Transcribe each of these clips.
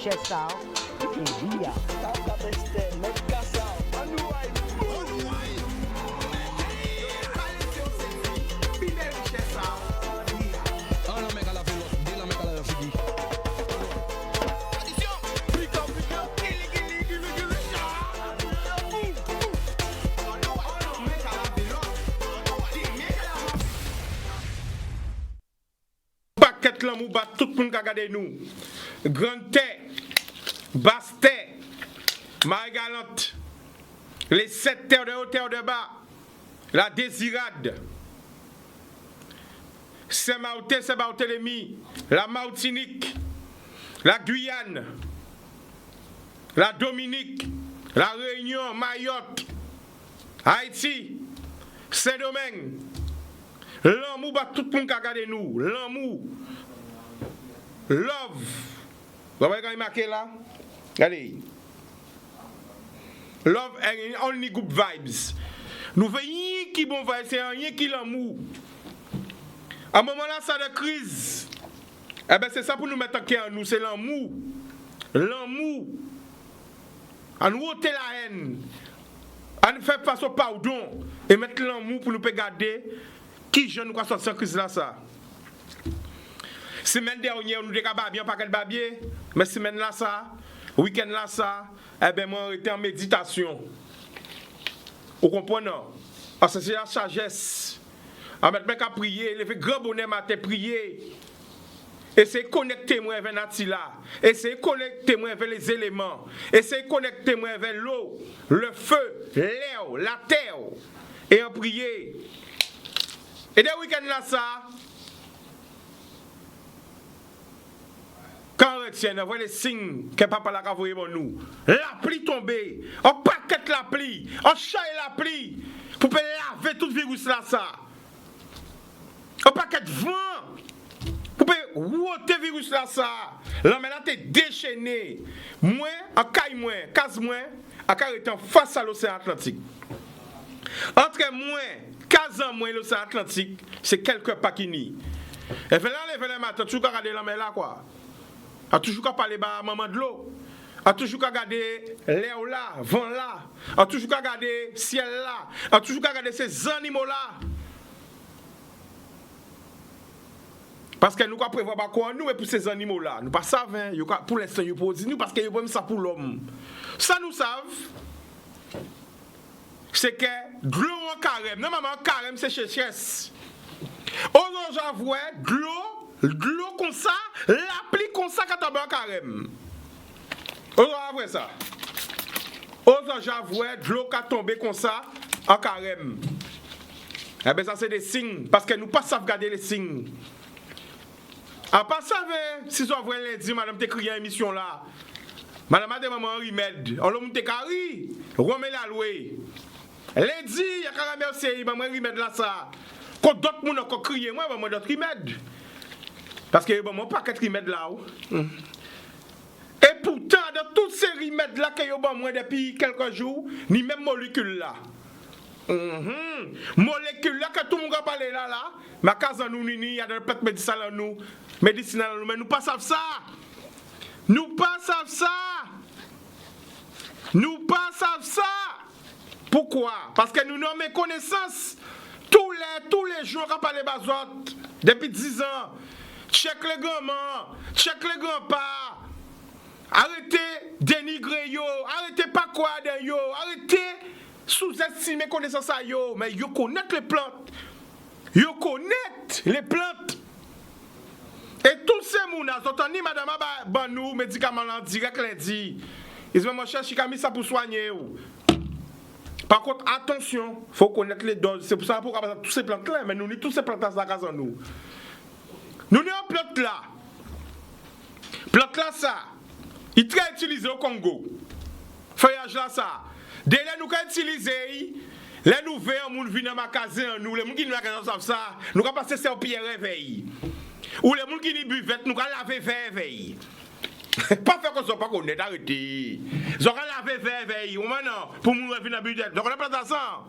Richesse, et via. Paquet l'amour bat tout le monde qui regarde nous. Grande terre, basse terre, Marie-Galante, les 7 terres de haut, terre de bas, la Désirade, Saint-Barthélemy, la Martinique, la Guyane, la Dominique, la Réunion, Mayotte, Haïti, Saint-Domingue. L'amour bat tout le monde qui regarde nous. L'amour. Love. Vous voyez quand il marqué là? Allez. Love and only good vibes. Nous faisons rien qui bon vibe, c'est rien qui l'amour. À un moment là, ça de crise. Eh bien, c'est ça pour nous mettre en cœur, nous, c'est l'amour. L'amour. À nous ôter la haine. À nous faire face au pardon. Et mettre l'amour pour nous garder. Qui je nous a sorti en crise là, ça? Semaine dernière, nous avons bien paquet de babier, mais semaine là, ça, week-end là, ça, eh bien, moi, j'étais en méditation. Vous comprenez? Parce que c'est la sagesse. En mettre à prier, il fait grand bonheur matin prier. Essayez de connecter moi avec Natila. Essayez de connecter moi avec les éléments. Essayez de connecter moi avec l'eau, le feu, l'air, la terre. Et en prier. Et des week-ends là, ça, quand on retient, on voit les signes que papa l'a envoyé pour nous. La pluie tombée, on paquette la pluie, on chaille la pluie, pour laver tout virus là, ça. On paquette vent, pour ôter virus là, ça. Là, maintenant, t'es déchaîné. Moi, en caille moins, case moins, à caractère en face à l'océan Atlantique. Entre moi, 15 ans moins l'océan Atlantique, c'est quelques paquini. Et là, les matin, toujours regarder la mer là, quoi. A toujours qu'à parler à maman de l'eau. A toujours qu'à regarder l'air là, vent là. A toujours qu'à regarder ciel là. A toujours qu'à regarder ces animaux là. Parce que nous ne prévoyons pas quoi nous et pour ces animaux là. Nous ne savons pas. Pour l'instant, nous ne savons pas parce que nous savons ça pour l'homme. Ça nous savons. C'est que de l'eau en carême. Non, maman, carême, c'est sécheresse. On j'avoue, de l'eau comme ça, la pluie comme ça quand on en carême. On j'avoue ça. On j'avoue, de l'eau qui a tombé comme ça en carême. Eh bien, ça, c'est des signes. Parce que nous ne pouvons pas sauvegarder les signes. À part ça, si vous voyez lundi, madame, tu écrit une émission là. Madame a demandé un remède. On l'a monté carré. Remet la loué. Lundi, il y a qu'à remercier, il y a un remède là, ça. Quand d'autres gens ont crié, moi, il y a d'autres remèdes. Parce que il y a un paquet de remèdes là. Et pourtant, dans tous ces remèdes là, qu'il y a moins depuis quelques jours, ni même molécules là. Molécules là, que tout le monde a parlé là, ma case en nous, il y a des pètes médicinales en nous, mais nous pas savons ça. Nous pas savons ça. Nous pas savons ça. Pourquoi? Parce que nous n'avons connaissance tous les jours qu'on parle de autres depuis 10 ans. Check les grands-mères, check les grands-pères. Arrêtez dénigrer yo, arrêtez pas quoi de yo, arrêtez sous-estimer connaissance à yo, mais yo connaît les plantes. Yo connaît les plantes. Et tous ces mounas, entendez madame ban nous médicaments en direct lundi. Ils vont me chercher comme ça pour soigner ou. Par contre, attention, il faut connaître les doses. C'est pour ça qu'on a tous ces plantes-là, mais nous avons tous ces plantes-là dans la casa. Nous avons plantes là. Plantes là, ça. Il est très utilisé au Congo. Feuillage là, ça. Dès que nous avons utilisé, les nouvelles, nous venons dans ma casa, nous, les gens qui nous avons ça, nous avons passé ça au pied réveil. Ou les gens qui nous buvent, nous avons lavé réveil. Pas faire comme ça, pas qu'on est arrêté. J'aurais lavé veille, ou maintenant, pour nous revenir dans le budget. Donc on n'a pas de ça.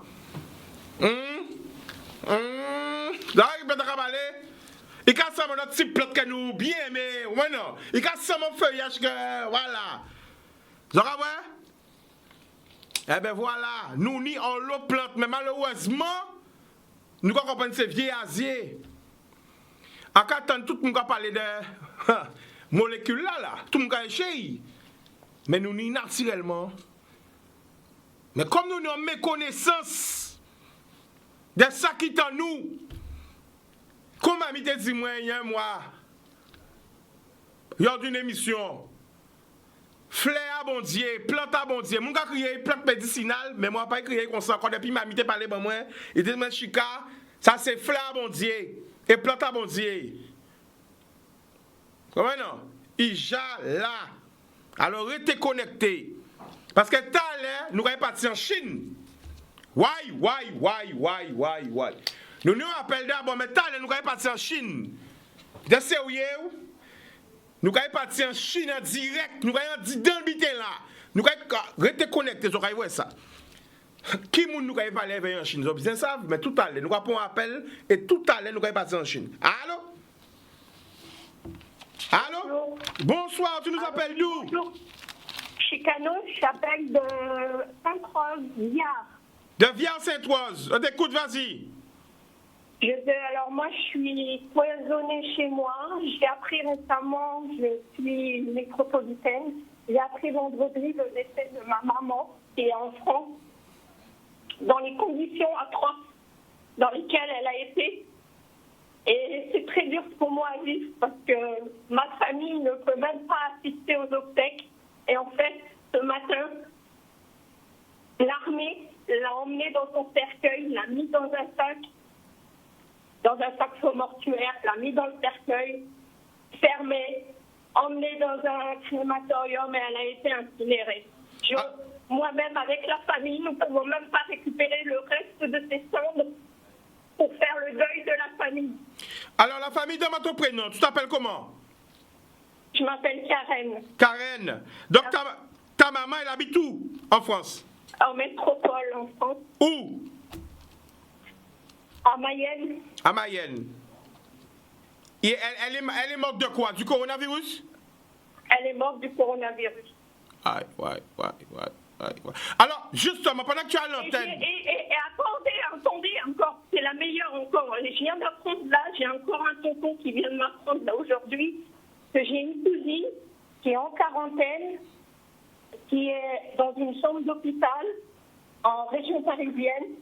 Là, il peut te raballer. Il casse ça, notre petit plot que nous bien, mais maintenant, il casse ça, mon feuillage que. Voilà. J'aurais ouais? Eh ben voilà, nous ni en l'eau plante, mais malheureusement, nous comprenons ces vieux asiers. En cas tout le monde a parlé de molécules là, tout le monde a échoué. Mais nous ni naturellement. Mais comme nous avons méconnaissance de ça qui est en nous, comme m'a dit moi, il y a un mois, il y a une émission. Fleur à bon Dieu, plante à bon Dieu. Mon gars crié plante médicinale, mais moi pas crié comme ça. Quand depuis m'a mis parler pour moi, il dit mais chica, ça c'est fleur à bon Dieu et plante à bon Dieu. Comment non? Ija là. Alors restez connecté. Parce que tout à l'heure, nous allons partir en Chine. Why? Nous nous appelons d'abord, mais tout à l'heure, nous allons partir en Chine. De sérieux? Nous allons partir en Chine en direct. Nous allons dire dans le bitin là. Nous allons rester connectés. Nous allons voir ça. Qui nous allons aller en Chine? Nous bien savent, mais tout à l'heure, nous allons prendre un appel et tout à l'heure, nous allons partir en Chine. Allô? Allô? Bonsoir, tu nous appelles d'où? Bonjour. Chicano, j'appelle de Sainte-Rose-Viard. De Viard-Sainte-Rose. On t'écoute, vas-y. Alors moi, je suis poisonnée chez moi. J'ai appris récemment, je suis métropolitaine. J'ai appris vendredi le décès de ma maman, qui est en France, dans les conditions atroces dans lesquelles elle a été. Et c'est très dur pour moi à vivre parce que ma famille ne peut même pas assister aux obsèques. Et en fait, ce matin, l'armée l'a emmené dans son cercueil, l'a mis dans un sac faux mortuaire, l'a mis dans le cercueil, fermé, emmené dans un crématorium et elle a été incinérée. Moi-même, avec la famille, nous ne pouvons même pas récupérer le reste de ses cendres pour faire le deuil de la famille. Alors, la famille, donne-moi ton prénom. Tu t'appelles comment? Je m'appelle Karen. Karen. Donc, ta maman, elle habite où en France? En métropole, en France. Où? À Mayenne. À Mayenne. Et elle est morte de quoi? Du coronavirus? Elle est morte du coronavirus. Ouais. Alors, justement, pendant que tu as l'antenne... Et attendez encore, c'est la meilleure encore. Je viens d'apprendre là, j'ai encore un tonton qui vient de m'apprendre là aujourd'hui, que j'ai une cousine qui est en quarantaine, qui est dans une chambre d'hôpital en région parisienne.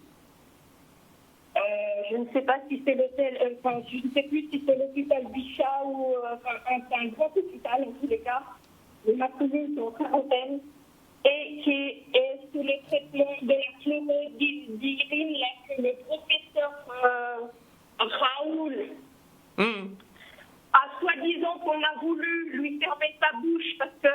Je ne sais pas si c'est l'hôtel, je ne sais plus si c'est l'hôpital Bichat ou c'est un grand hôpital en tous les cas. Mais ma cousine est en quarantaine et qui est sous le traitement de la chlorhydrine que le professeur Raoul a soi-disant qu'on a voulu lui fermer sa bouche parce que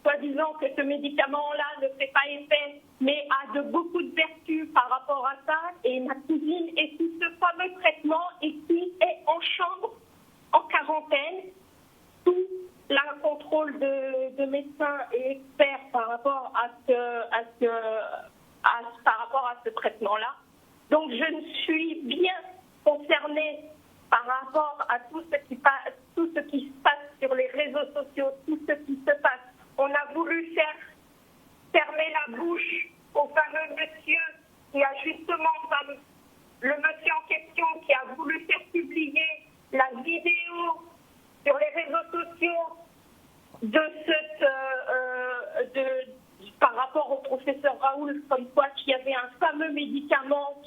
soi-disant que ce médicament-là ne fait pas effet, mais a de beaucoup de vertus par rapport à ça. Et ma cousine est sous ce fameux traitement et qui est en chambre, en quarantaine, sous le contrôle de médecins et experts par rapport à ce traitement-là. Donc je me suis bien concernée par rapport à tout ce qui se passe sur les réseaux sociaux, tout ce qui se passe. On a voulu fermer la bouche au fameux monsieur qui a justement, le monsieur en question qui a voulu faire publier la vidéo sur les réseaux sociaux par rapport au professeur Raoul, comme quoi qu'il y avait un fameux médicament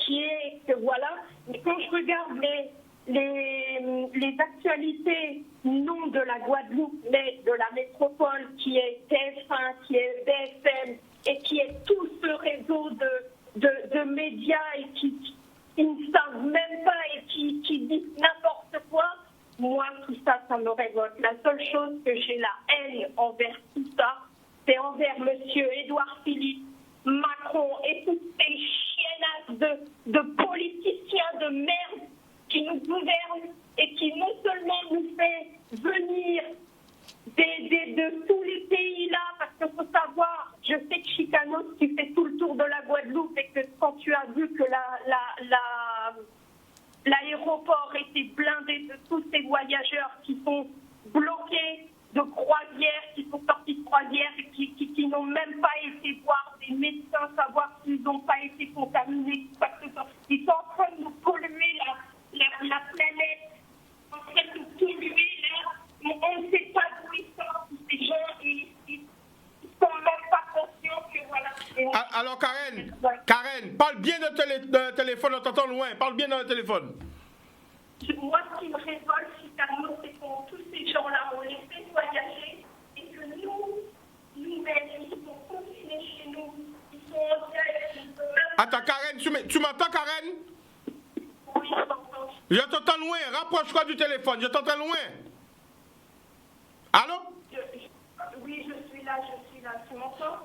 mais quand je regarde les actualités, non de la Guadeloupe, mais de la métropole, qui est TF1, qui est BFM, et qui est tout ce réseau de médias et qui ne savent même pas et qui disent n'importe quoi, moi, tout ça, ça me révolte. La seule chose que j'ai la haine envers tout ça, c'est envers M. Édouard Philippe, Macron et toutes ces chiennasses de politiciens de merde qui nous gouvernent et qui non seulement nous fait venir de tous les pays là, parce qu'il faut savoir, je sais que Chicanos, tu fais tout le tour de la Guadeloupe et que quand tu as vu que l'aéroport était blindé de tous ces voyageurs qui sont bloqués de croisière, qui sont sortis de croisière et qui n'ont même pas été voir des médecins, savoir s'ils n'ont pas été contaminés, parce que ils sont en train de nous polluer la planète, en train de nous polluer l'air. On ne sait pas d'où ils sortent, ces gens, et ils ne sont même pas conscients que voilà. Alors Karen, parle bien de téléphone, on t'entend loin, parle bien dans le téléphone. Moi, ce qui me révolte, finalement, c'est que tous ces gens-là ont laissé voyager et que nous-mêmes, ils sont confinés chez nous. Ils sont en deuil. Attends, Karen, tu m'entends, Karen? Oui, je t'entends. Je t'entends loin, rapproche-toi du téléphone, je t'entends loin. Allô? Oui, je suis là, tu m'entends?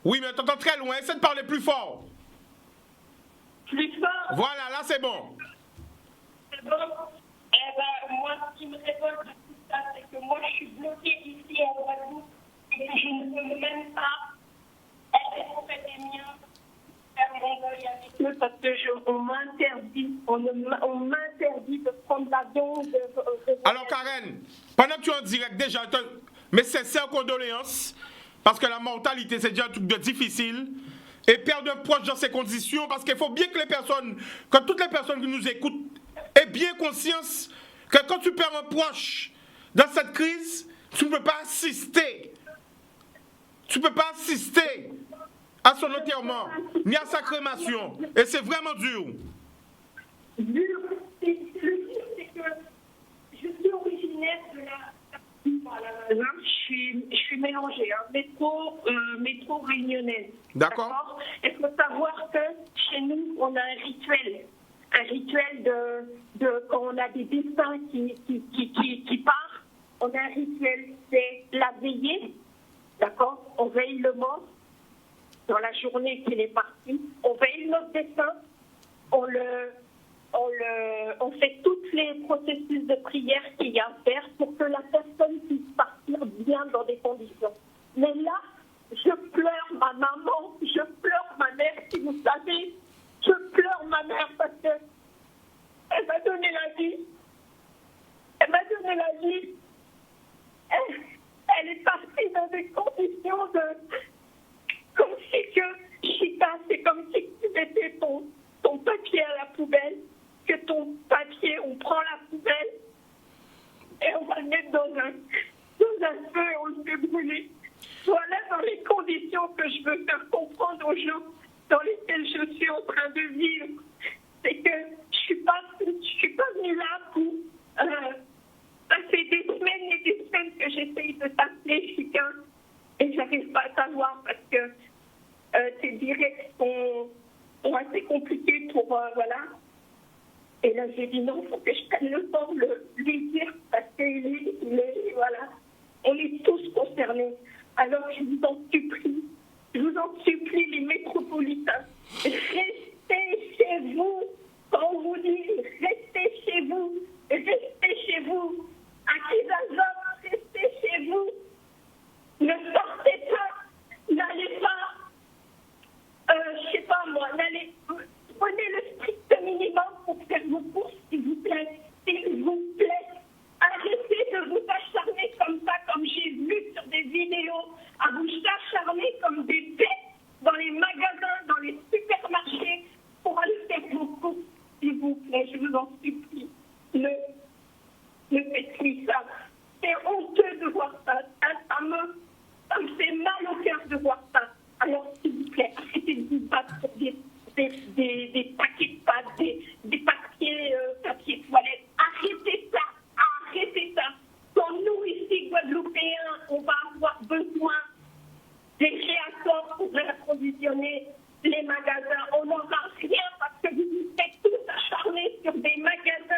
Oui, mais je t'entends très loin, essaie de parler plus fort. Plus fort? Voilà, là c'est bon. C'est bon? Eh ben, moi, ce qui me révolte de tout ça, c'est que moi, je suis bloquée ici à Guadeloupe et je ne peux même pas être auprès des miens, faire mon deuil avec eux parce que on m'interdit de prendre l'avion. Alors Karen, pendant que tu es en direct déjà, mes sincères condoléances, parce que la mortalité c'est déjà un truc de difficile. Et perdre un proche dans ces conditions, parce qu'il faut bien que toutes les personnes qui nous écoutent aient bien conscience que quand tu perds un proche dans cette crise, tu ne peux pas assister. Tu ne peux pas assister à son enterrement, ni à sa crémation. Et c'est vraiment dur. Le pire, c'est que je suis originaire de je suis mélangée, hein, métro réunionnaise. D'accord. Il faut savoir que chez nous, on a un rituel de quand on a des destins qui partent, on a un rituel, c'est la veillée, d'accord. On veille le mort dans la journée qu'il est parti, on veille notre destin, on fait tous les processus de prière qu'il y a à faire pour que la personne puisse partir bien dans des conditions. Mais là, je pleure ma maman, je pleure ma mère, si vous savez. Je pleure ma mère parce qu'elle m'a donné la vie. Elle m'a donné la vie. Elle est partie dans des conditions comme si que Chita, c'est comme si tu mettais ton papier à la poubelle, que ton papier, on prend la poubelle et on va le mettre dans un feu et on le fait brûler. Voilà dans les conditions que je veux faire comprendre aux gens dans lesquelles je suis en train de vivre. C'est que je suis pas venue là pour... ça fait des semaines et des semaines que j'essaye de t'appeler, Chica, et j'arrive pas à t'avoir parce que tes directs sont assez compliqués pour... voilà. Et là, j'ai dit non, il faut que je prenne le temps de lui dire parce qu'il est... Voilà. On est tous concernés. Alors, je vous en supplie, les métropolitains, restez chez vous. Quand on vous dit, restez chez vous. À Kizazov, restez chez vous. Ne sortez pas, n'allez pas, je sais pas moi, prenez le strict minimum pour faire vos courses, s'il vous plaît. S'il vous plaît. Arrêtez de vous acharner comme ça, comme j'ai vu sur des vidéos, à vous acharner comme des bêtes dans les magasins, dans les supermarchés, pour aller faire vos courses, s'il vous plaît, je vous en supplie. Ne faites plus ça. C'est honteux de voir ça. Ça me fait mal au cœur de voir ça. Alors, s'il vous plaît, arrêtez de vous battre pour des paquets de pâtes, des papiers toilettes. Arrêtez ça. Quand nous, ici, Guadeloupéens, on va avoir besoin des réacteurs pour approvisionner les magasins, on n'aura rien parce que vous vous êtes tous acharnés sur des magasins.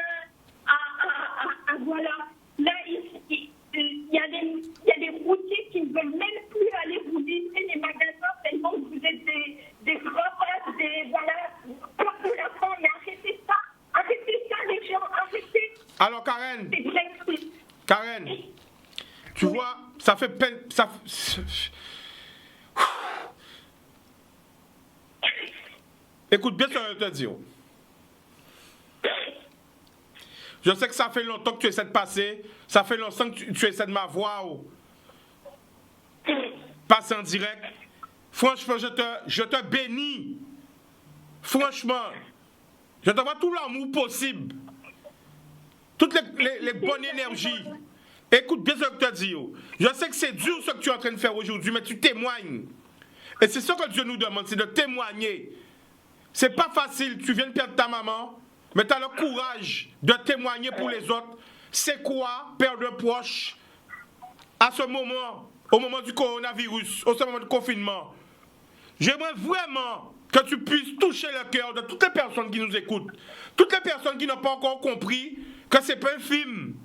Voilà. Là, il y a des routiers qui ne veulent même plus aller vous livrer les magasins tellement que vous êtes des rapaces, peur de la faim. Mais arrêtez ça, les gens, arrêtez. Alors Karen, tu fait peine. Ça... Écoute bien ce que je te dis. Je sais que ça fait longtemps que tu essaies de passer. Ça fait longtemps que tu essaies de m'avoir. Passer en direct. Franchement, je te bénis. Franchement. Je t'envoie tout l'amour possible. Toutes les bonnes énergies. Écoute bien ce que je te dis. Je sais que c'est dur ce que tu es en train de faire aujourd'hui, mais tu témoignes. Et c'est ce que Dieu nous demande, c'est de témoigner. C'est pas facile, tu viens de perdre ta maman, mais tu as le courage de témoigner pour les autres. C'est quoi perdre un proche à ce moment, au moment du coronavirus, au moment du confinement? J'aimerais vraiment que tu puisses toucher le cœur de toutes les personnes qui nous écoutent, toutes les personnes qui n'ont pas encore compris que c'est pas un film,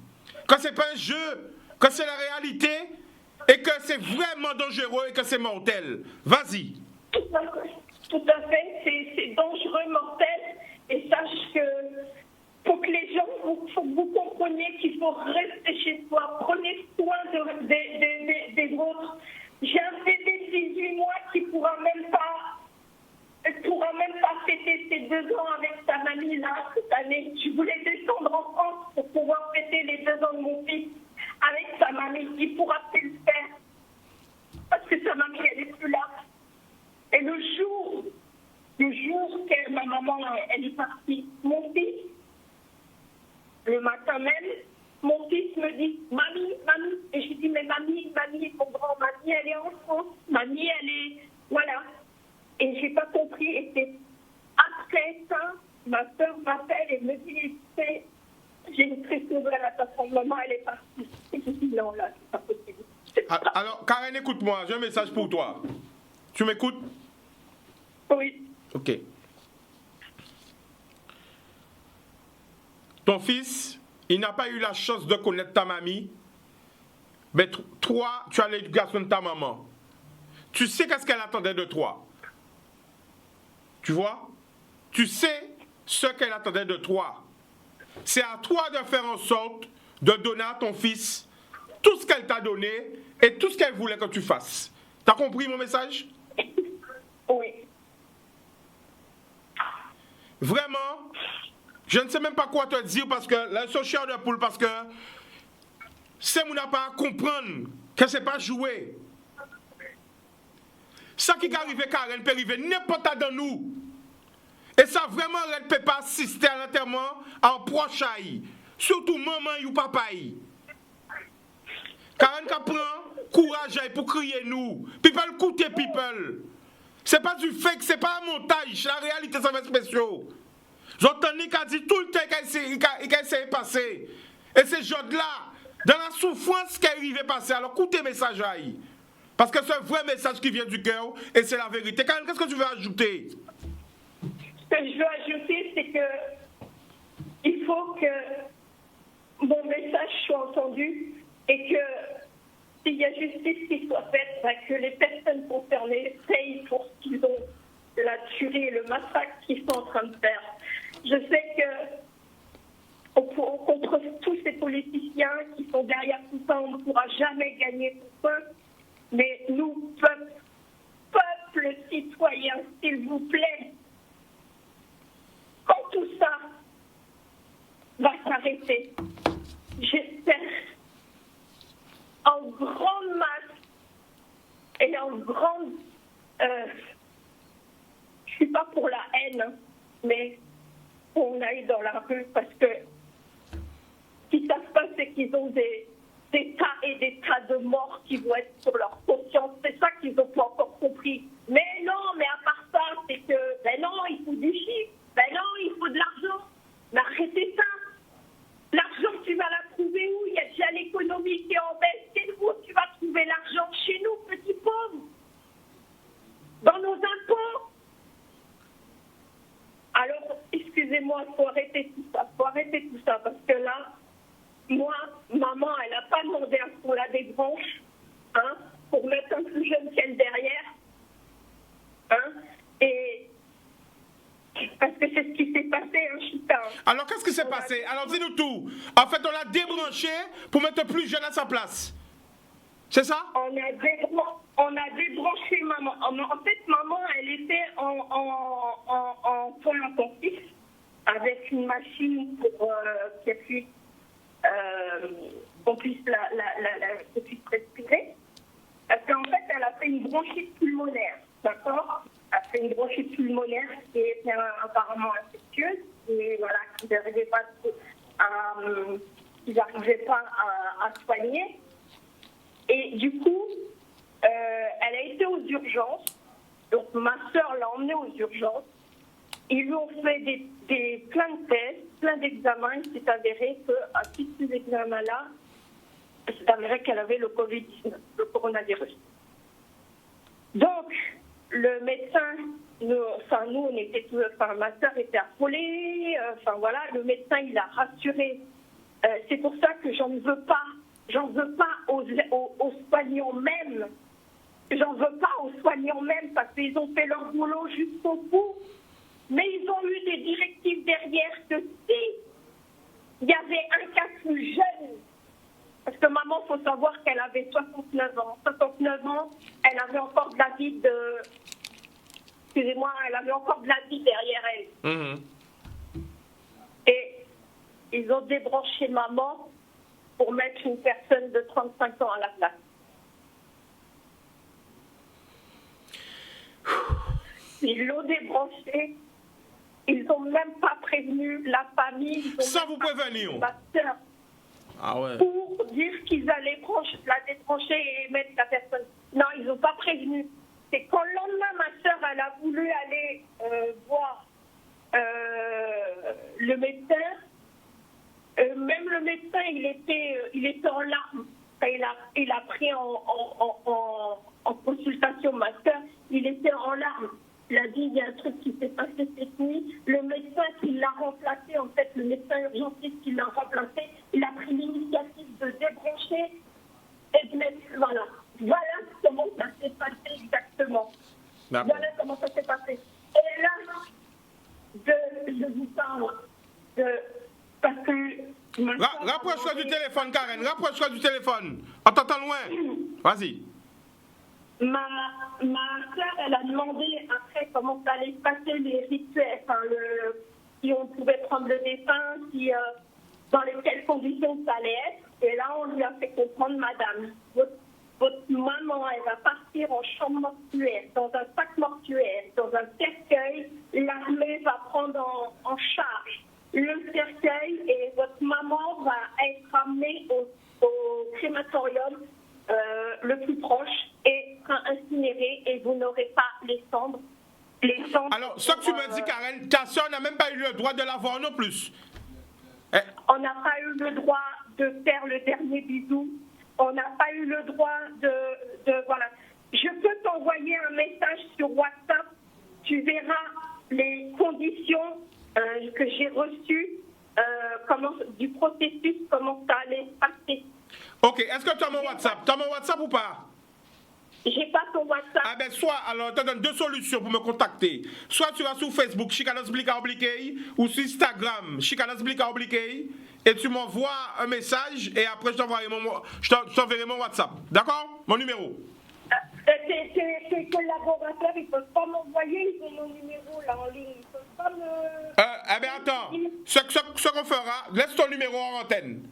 que c'est pas un jeu, que c'est la réalité et que c'est vraiment dangereux et que c'est mortel. Vas-y. Tout à fait, c'est dangereux, mortel, et sache que pour que les gens, vous compreniez qu'il faut rester chez soi, prenez soin des vôtres. J'ai un bébé de 18 mois qui pourra même pas fêter ses 2 ans avec sa mamie là cette année. Je voulais descendre en France pour pouvoir fêter les 2 ans de mon fils avec sa mamie. Il pourra plus le faire parce que sa mamie elle est plus là. Et le jour que ma maman elle est partie, mon fils, le matin même, mon fils me dit mamie, et je dis mais mamie, mon grand mamie elle est en France, mamie elle est voilà. Et j'ai pas compris. Et c'est après ça, ma soeur m'appelle et me dit j'ai une triste nouvelle à ta femme, maman elle est partie. Et je dis non là, c'est pas possible. Alors Karen, écoute-moi, j'ai un message pour toi. Tu m'écoutes? Oui. Ok. Ton fils, il n'a pas eu la chance de connaître ta mamie, mais toi, tu as l'éducation de ta maman. Tu sais qu'est-ce qu'elle attendait de toi. Tu vois? Tu sais ce qu'elle attendait de toi. C'est à toi de faire en sorte de donner à ton fils tout ce qu'elle t'a donné et tout ce qu'elle voulait que tu fasses. T'as compris mon message? Oui. Vraiment, je ne sais même pas quoi te dire parce que la chair de poule, parce que c'est mon n'a pas à comprendre que c'est pas joué. Ça qui est arrivé, Karen, peut arriver n'importe où dans nous. Et ça vraiment, elle ne peut pas assister à l'enterrement en proche. Surtout maman ou papa. Karen qui prend courage pour crier nous. People écoutez people. C'est pas du fake, c'est pas un montage, c'est la réalité sans spéciaux. J'entends Nick a dit tout le temps qu'il essayé de passer. Et ces gens-là, dans la souffrance qui est arrivé passer, alors écoutez le message là. Parce que c'est un vrai message qui vient du cœur et c'est la vérité. Karen, qu'est-ce que tu veux ajouter? Ce que je veux ajouter, c'est que il faut que mon message soit entendu et que s'il y a justice qui soit faite, que les personnes concernées payent pour ce qu'ils ont, la tuerie et le massacre qu'ils sont en train de faire. Je sais que contre tous ces politiciens qui sont derrière tout ça, on ne pourra jamais gagner pour eux. Mais nous, peuple citoyen, s'il vous plaît, quand tout ça va s'arrêter, j'espère en grande masse et en grande... je ne suis pas pour la haine, mais on aille dans la rue parce que ce qui se passe, c'est qu'ils ont des tas et des tas de morts qui vont être sur leur conscience. C'est ça qu'ils n'ont pas encore compris. Mais non, mais à part ça, c'est que, ben non, il faut du chiffre, ben non, il faut de l'argent. Mais arrêtez ça. L'argent, tu vas la trouver où? Il y a déjà l'économie qui est en baisse. C'est où tu vas trouver l'argent? Chez nous, petits pauvres. Dans nos impôts. Alors, excusez-moi, il faut arrêter tout ça. Il faut arrêter tout ça parce que là, moi, maman, elle n'a pas demandé à ce qu'on la débranche, pour mettre un plus jeune qu'elle derrière, et parce que c'est ce qui s'est passé, Chita. Alors, qu'est-ce qui s'est passé? Alors, dis-nous tout. En fait, on l'a débranché pour mettre plus jeune à sa place. C'est ça? On a débranché maman. En fait, maman, elle était en soins intensifs avec une machine pour qu'on puisse respirer. Parce qu'en fait, elle a fait une bronchite pulmonaire, d'accord? Elle a fait une bronchite pulmonaire qui était apparemment infectieuse et voilà, qu'ils n'arrivaient pas à soigner. Et du coup, elle a été aux urgences. Donc ma soeur l'a emmenée aux urgences. Ils lui ont fait plein de tests, plein d'examens. Il s'est avéré qu'à tous ces examens-là, il s'est avéré qu'elle avait le Covid-19, le coronavirus. Donc, le médecin, nous on était tous, ma soeur était affolée. Voilà, le médecin, il a rassuré. C'est pour ça que j'en veux pas aux soignants même. J'en veux pas aux soignants même parce qu'ils ont fait leur boulot jusqu'au bout. Mais ils ont eu des directives derrière que si il y avait un cas plus jeune, parce que maman, il faut savoir qu'elle avait 69 ans. 69 ans, elle avait encore de la vie elle avait encore de la vie derrière elle. Mhm. Et ils ont débranché maman pour mettre une personne de 35 ans à la place. Ils l'ont débranché. Ils n'ont même pas prévenu la famille. Sans vous prévenir. Ma soeur. Ah ouais. Pour dire qu'ils allaient la débrancher et mettre la personne. Non, ils n'ont pas prévenu. C'est quand le lendemain, ma soeur, elle a voulu aller voir le médecin. Même le médecin, il était en larmes. Il a pris en consultation ma soeur. Il était en larmes. Il a dit, il y a un truc qui s'est passé cette nuit. Le médecin qui l'a remplacé, en fait, le médecin urgentiste qui l'a remplacé, il a pris l'initiative de débrancher et de mettre, voilà. Voilà comment ça s'est passé exactement. D'accord. Voilà comment ça s'est passé. Et là, je vous parle parce que... Rapproche-toi du téléphone, Karen. Rapproche-toi du téléphone. On t'entend loin. Vas-y. Ma soeur, elle a demandé après comment ça allait se passer les rituels, si on pouvait prendre le défunt, dans quelles conditions ça allait être. Et là, on lui a fait comprendre, madame, votre maman, elle va partir en chambre mortuaire, dans un sac mortuaire, dans un cercueil. L'armée va prendre en charge le cercueil et votre maman va être amenée au crématorium le plus proche et sera incinérée et vous n'aurez pas les cendres. Alors, ce que tu me dis, Karen, ta soeur n'a même pas eu le droit de la voir non plus. On n'a pas eu le droit de faire le dernier bisou. On n'a pas eu le droit de voilà. Je peux t'envoyer un message sur WhatsApp. Tu verras les conditions que j'ai reçues du processus, comment ça allait se passer. Ok, est-ce que tu as mon WhatsApp? Tu as mon WhatsApp ou pas? J'ai pas ton WhatsApp. Ah ben soit, alors je te donne deux solutions pour me contacter. Soit tu vas sur Facebook, Chicanos Blika Obliqué, ou sur Instagram, Chicanos Blika Obliqué, et tu m'envoies un message, et après je t'enverrai mon WhatsApp. D'accord? Mon numéro. Tes collaborateurs, ils ne peuvent pas m'envoyer, ils ont mon numéro là en ligne. Ils ne peuvent pas me... Eh bien attends, ce qu'on fera, laisse ton numéro en antenne.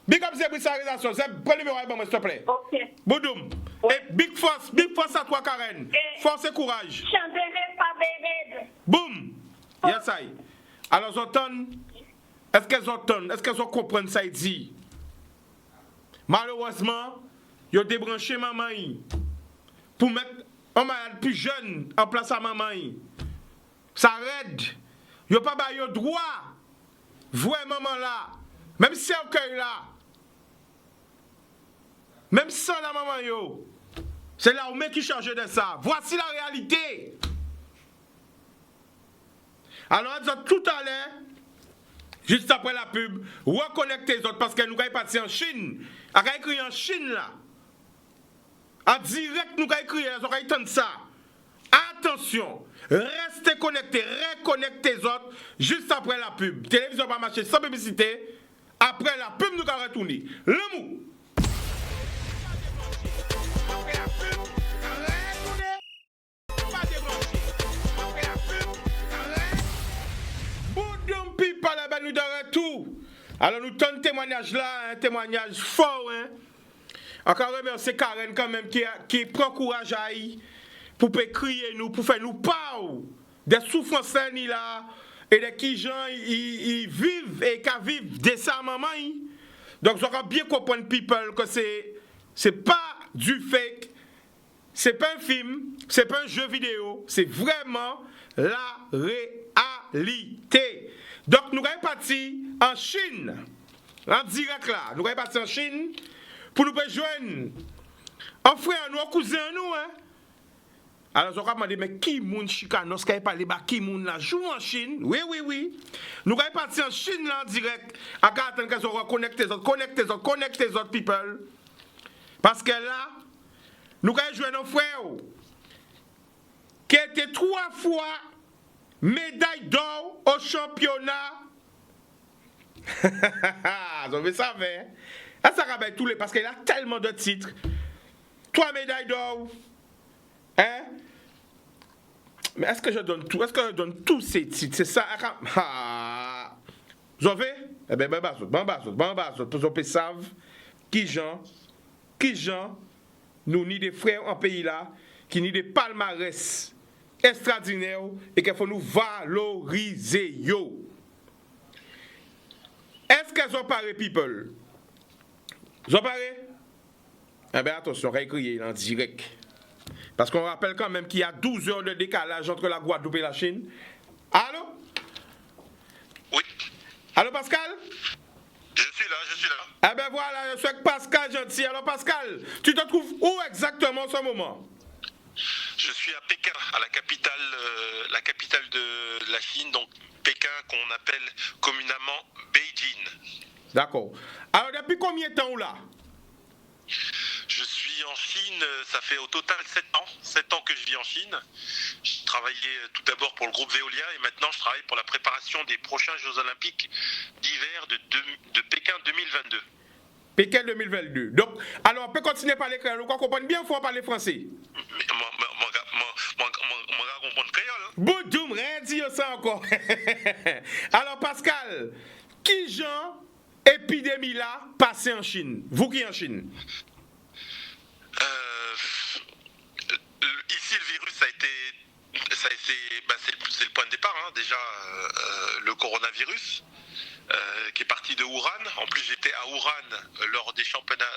Big up Zébrissarisation, prends le numéro avec moi s'il te plaît. Ok. Boudoum. Ouais. Et big force à toi Karen. Force et courage. Chandere pas bébé. Boum. Yes I. Alors j'entends, est-ce qu'elles comprennent ça dit? Malheureusement, ils ont débranché maman pour mettre un malade plus jeune en place à maman. Ça aide. Ils n'ont pas le droit. Voir maman là. Même si c'est au cœur là. Même sans la maman yo. C'est l'armée qui charge de ça. Voici la réalité. Alors, tout à l'heure, juste après la pub, reconnectez les autres parce que nous avons parti en Chine. Nous avons écrit en Chine là. En direct, nous avons écrit, nous avons étendu ça. Attention, restez connectés, reconnectez les autres juste après la pub. Télévision va marcher sans publicité. Après la pub, nous allons retourner. Le mou. Alors nous tenons témoignage là, un témoignage fort. Hein? Encore remercier Karen quand même qui prend courage à y pour crier nous, pour faire nous parler des souffrances là et de qui gens ils vivent et qui vivent de ça maman. Donc vous aurez bien comprendre people que c'est pas du fake, c'est pas un film, c'est pas un jeu vidéo, c'est vraiment la réalité. Donc nous sommes partis en Chine, en direct là, nous sommes partis en Chine pour nous rejoindre un frère, nous, un cousin, nous. Hein? Alors, je vais demander, mais qui moun Chicanos, qui parle de qui moun là joue en Chine? Oui. Nous sommes partis en Chine là en direct. À attendre que nous connecte les autres people. Parce que là, nous avons joué nos frères qui étaient 3 fois médaille d'or au championnat. Vous avez savez. Ça rabais tous les parce qu'il a tellement de titres. 3 médailles d'or. Hein? Mais est-ce que je donne tout? Est-ce que je donne tous ces titres? C'est ça. Vous avez? Eh bien, pour que vous savent qui gens, nous ni des frères en pays là, qui ni des palmarès extraordinaires et qu'il faut nous valoriser. Yo. Est-ce qu'elles ont parlé, people? Vous en parlez? Eh bien, attention, on va écrire en direct. Parce qu'on rappelle quand même qu'il y a 12 heures de décalage entre la Guadeloupe et la Chine. Allô? Oui. Allô, Pascal? Je suis là. Eh bien, voilà, je suis avec Pascal Gentil. Alors, Pascal, tu te trouves où exactement en ce moment? Je suis à Pékin, à la capitale de la Chine, donc Pékin qu'on appelle communément Beijing. D'accord. Alors, depuis combien de temps là? Je suis en Chine, ça fait au total 7 ans que je vis en Chine. J'ai travaillé tout d'abord pour le groupe Veolia et maintenant je travaille pour la préparation des prochains Jeux Olympiques d'hiver de Pékin 2022. Pékin 2022. Donc, alors on peut continuer à parler créole. On comprend bien, il faut parler français. Mais moi, comprendre créole. Boudoum, rien dire ça encore. Alors, Pascal, qui genre épidémie là passé en Chine? Vous qui en Chine? Ici, le virus, c'est le point de départ, hein, déjà, le coronavirus, qui est parti de Wuhan. En plus, j'étais à Wuhan lors des championnats,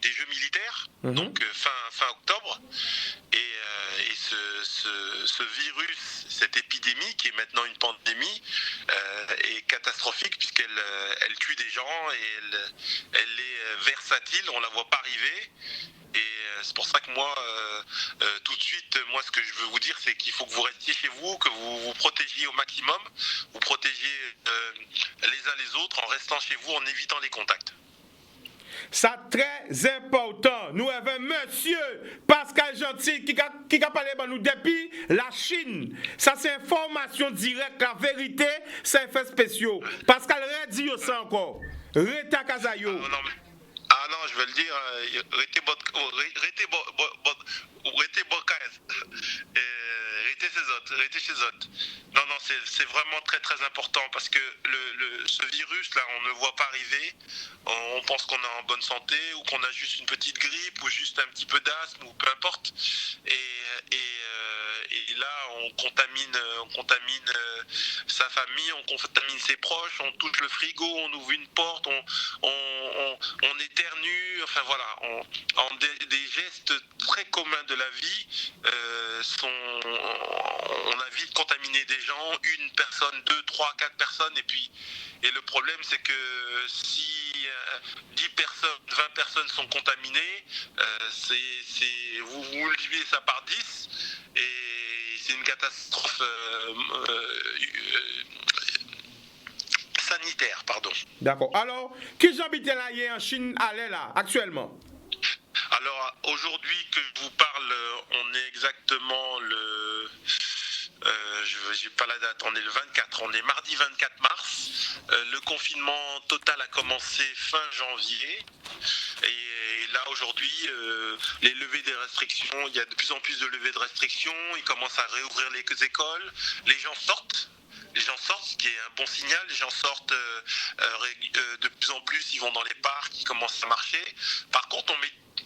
des Jeux militaires, donc fin octobre. Et ce virus, cette épidémie, qui est maintenant une pandémie, est catastrophique puisqu'elle tue des gens et elle est versatile, on ne la voit pas arriver. Et c'est pour ça que moi, tout de suite, ce que je veux vous dire, c'est qu'il faut que vous restiez chez vous, que vous vous protégiez au maximum, vous protégiez les uns les autres en restant chez vous, en évitant les contacts. C'est très important. Nous avons monsieur Pascal Gentil qui a parlé de nous depuis la Chine. Ça, c'est information directe, la vérité, c'est fait spéciaux. Pascal, redis ça encore. Reta Kazayo. Ah non, je vais le dire, restez chez autres. Non, c'est vraiment très très important parce que ce virus là, on ne le voit pas arriver. On pense qu'on est en bonne santé ou qu'on a juste une petite grippe ou juste un petit peu d'asthme ou peu importe. Et là, on contamine sa famille, on contamine ses proches, on touche le frigo, on ouvre une porte, on éternue, enfin voilà, des gestes très communs de la vie, on a vite contaminé des gens, une personne, 2, 3, 4 personnes, et le problème c'est que si 10 personnes, 20 personnes sont contaminées, vous multipliez ça par 10, et c'est une catastrophe sanitaire, pardon. D'accord. Alors, qui j'habite là en Chine, allez là, actuellement? Alors, aujourd'hui que je vous parle, on est exactement j'ai pas la date, on est le 24, on est mardi 24 mars. Le confinement total a commencé fin janvier. Et là, aujourd'hui, les levées des restrictions, il y a de plus en plus de levées de restrictions. Ils commencent à réouvrir les écoles. Les gens sortent. Les gens sortent, ce qui est un bon signal. Les gens sortent de plus en plus, ils vont dans les parcs, ils commencent à marcher. Par contre,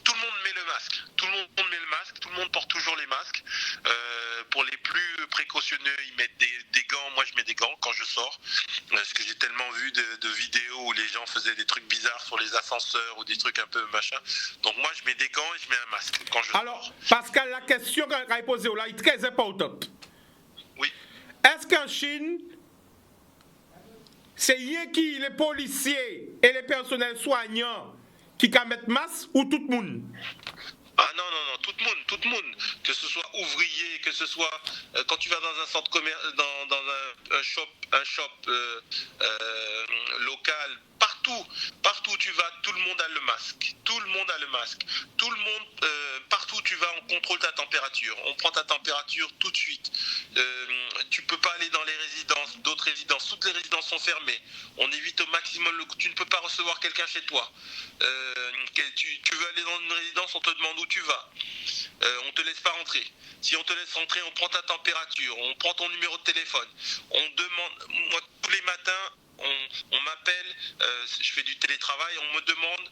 tout le monde met le masque. Tout le monde met le masque. Tout le monde porte toujours les masques. Pour les plus précautionneux, ils mettent des gants. Moi, je mets des gants quand je sors. Parce que j'ai tellement vu de vidéos où les gens faisaient des trucs bizarres sur les ascenseurs ou des trucs un peu machin. Donc moi, je mets des gants et je mets un masque quand je sors. Alors, Pascal, la question qu'on a posée là est très importante. Oui. Est-ce qu'en Chine, c'est rien qui les policiers et les personnels soignants qui can mettre masque ou tout le monde? Ah non, tout le monde, que ce soit ouvrier, que ce soit quand tu vas dans un centre commercial, dans un shop local, partout où tu vas, tout le monde a le masque, tout le monde, partout où tu vas, on contrôle ta température, on prend ta température tout de suite. Tu peux pas aller dans les résidences, d'autres résidences, toutes les résidences sont fermées, on évite au maximum tu ne peux pas recevoir quelqu'un chez toi. Tu veux aller dans une résidence, on te demande où tu vas. On te laisse pas rentrer. Si on te laisse rentrer, on prend ta température, on prend ton numéro de téléphone. On demande, moi tous les matins, on m'appelle, je fais du télétravail, on me demande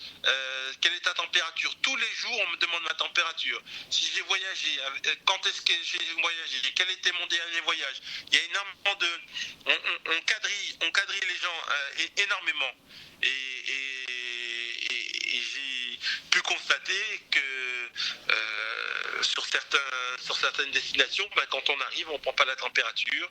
quelle est ta température. Tous les jours, on me demande ma température. Si j'ai voyagé, quand est-ce que j'ai voyagé, quel était mon dernier voyage. Il y a énormément de... On quadrille les gens énormément. Et j'ai pu constater que sur certaines destinations, quand on arrive, on ne prend pas la température.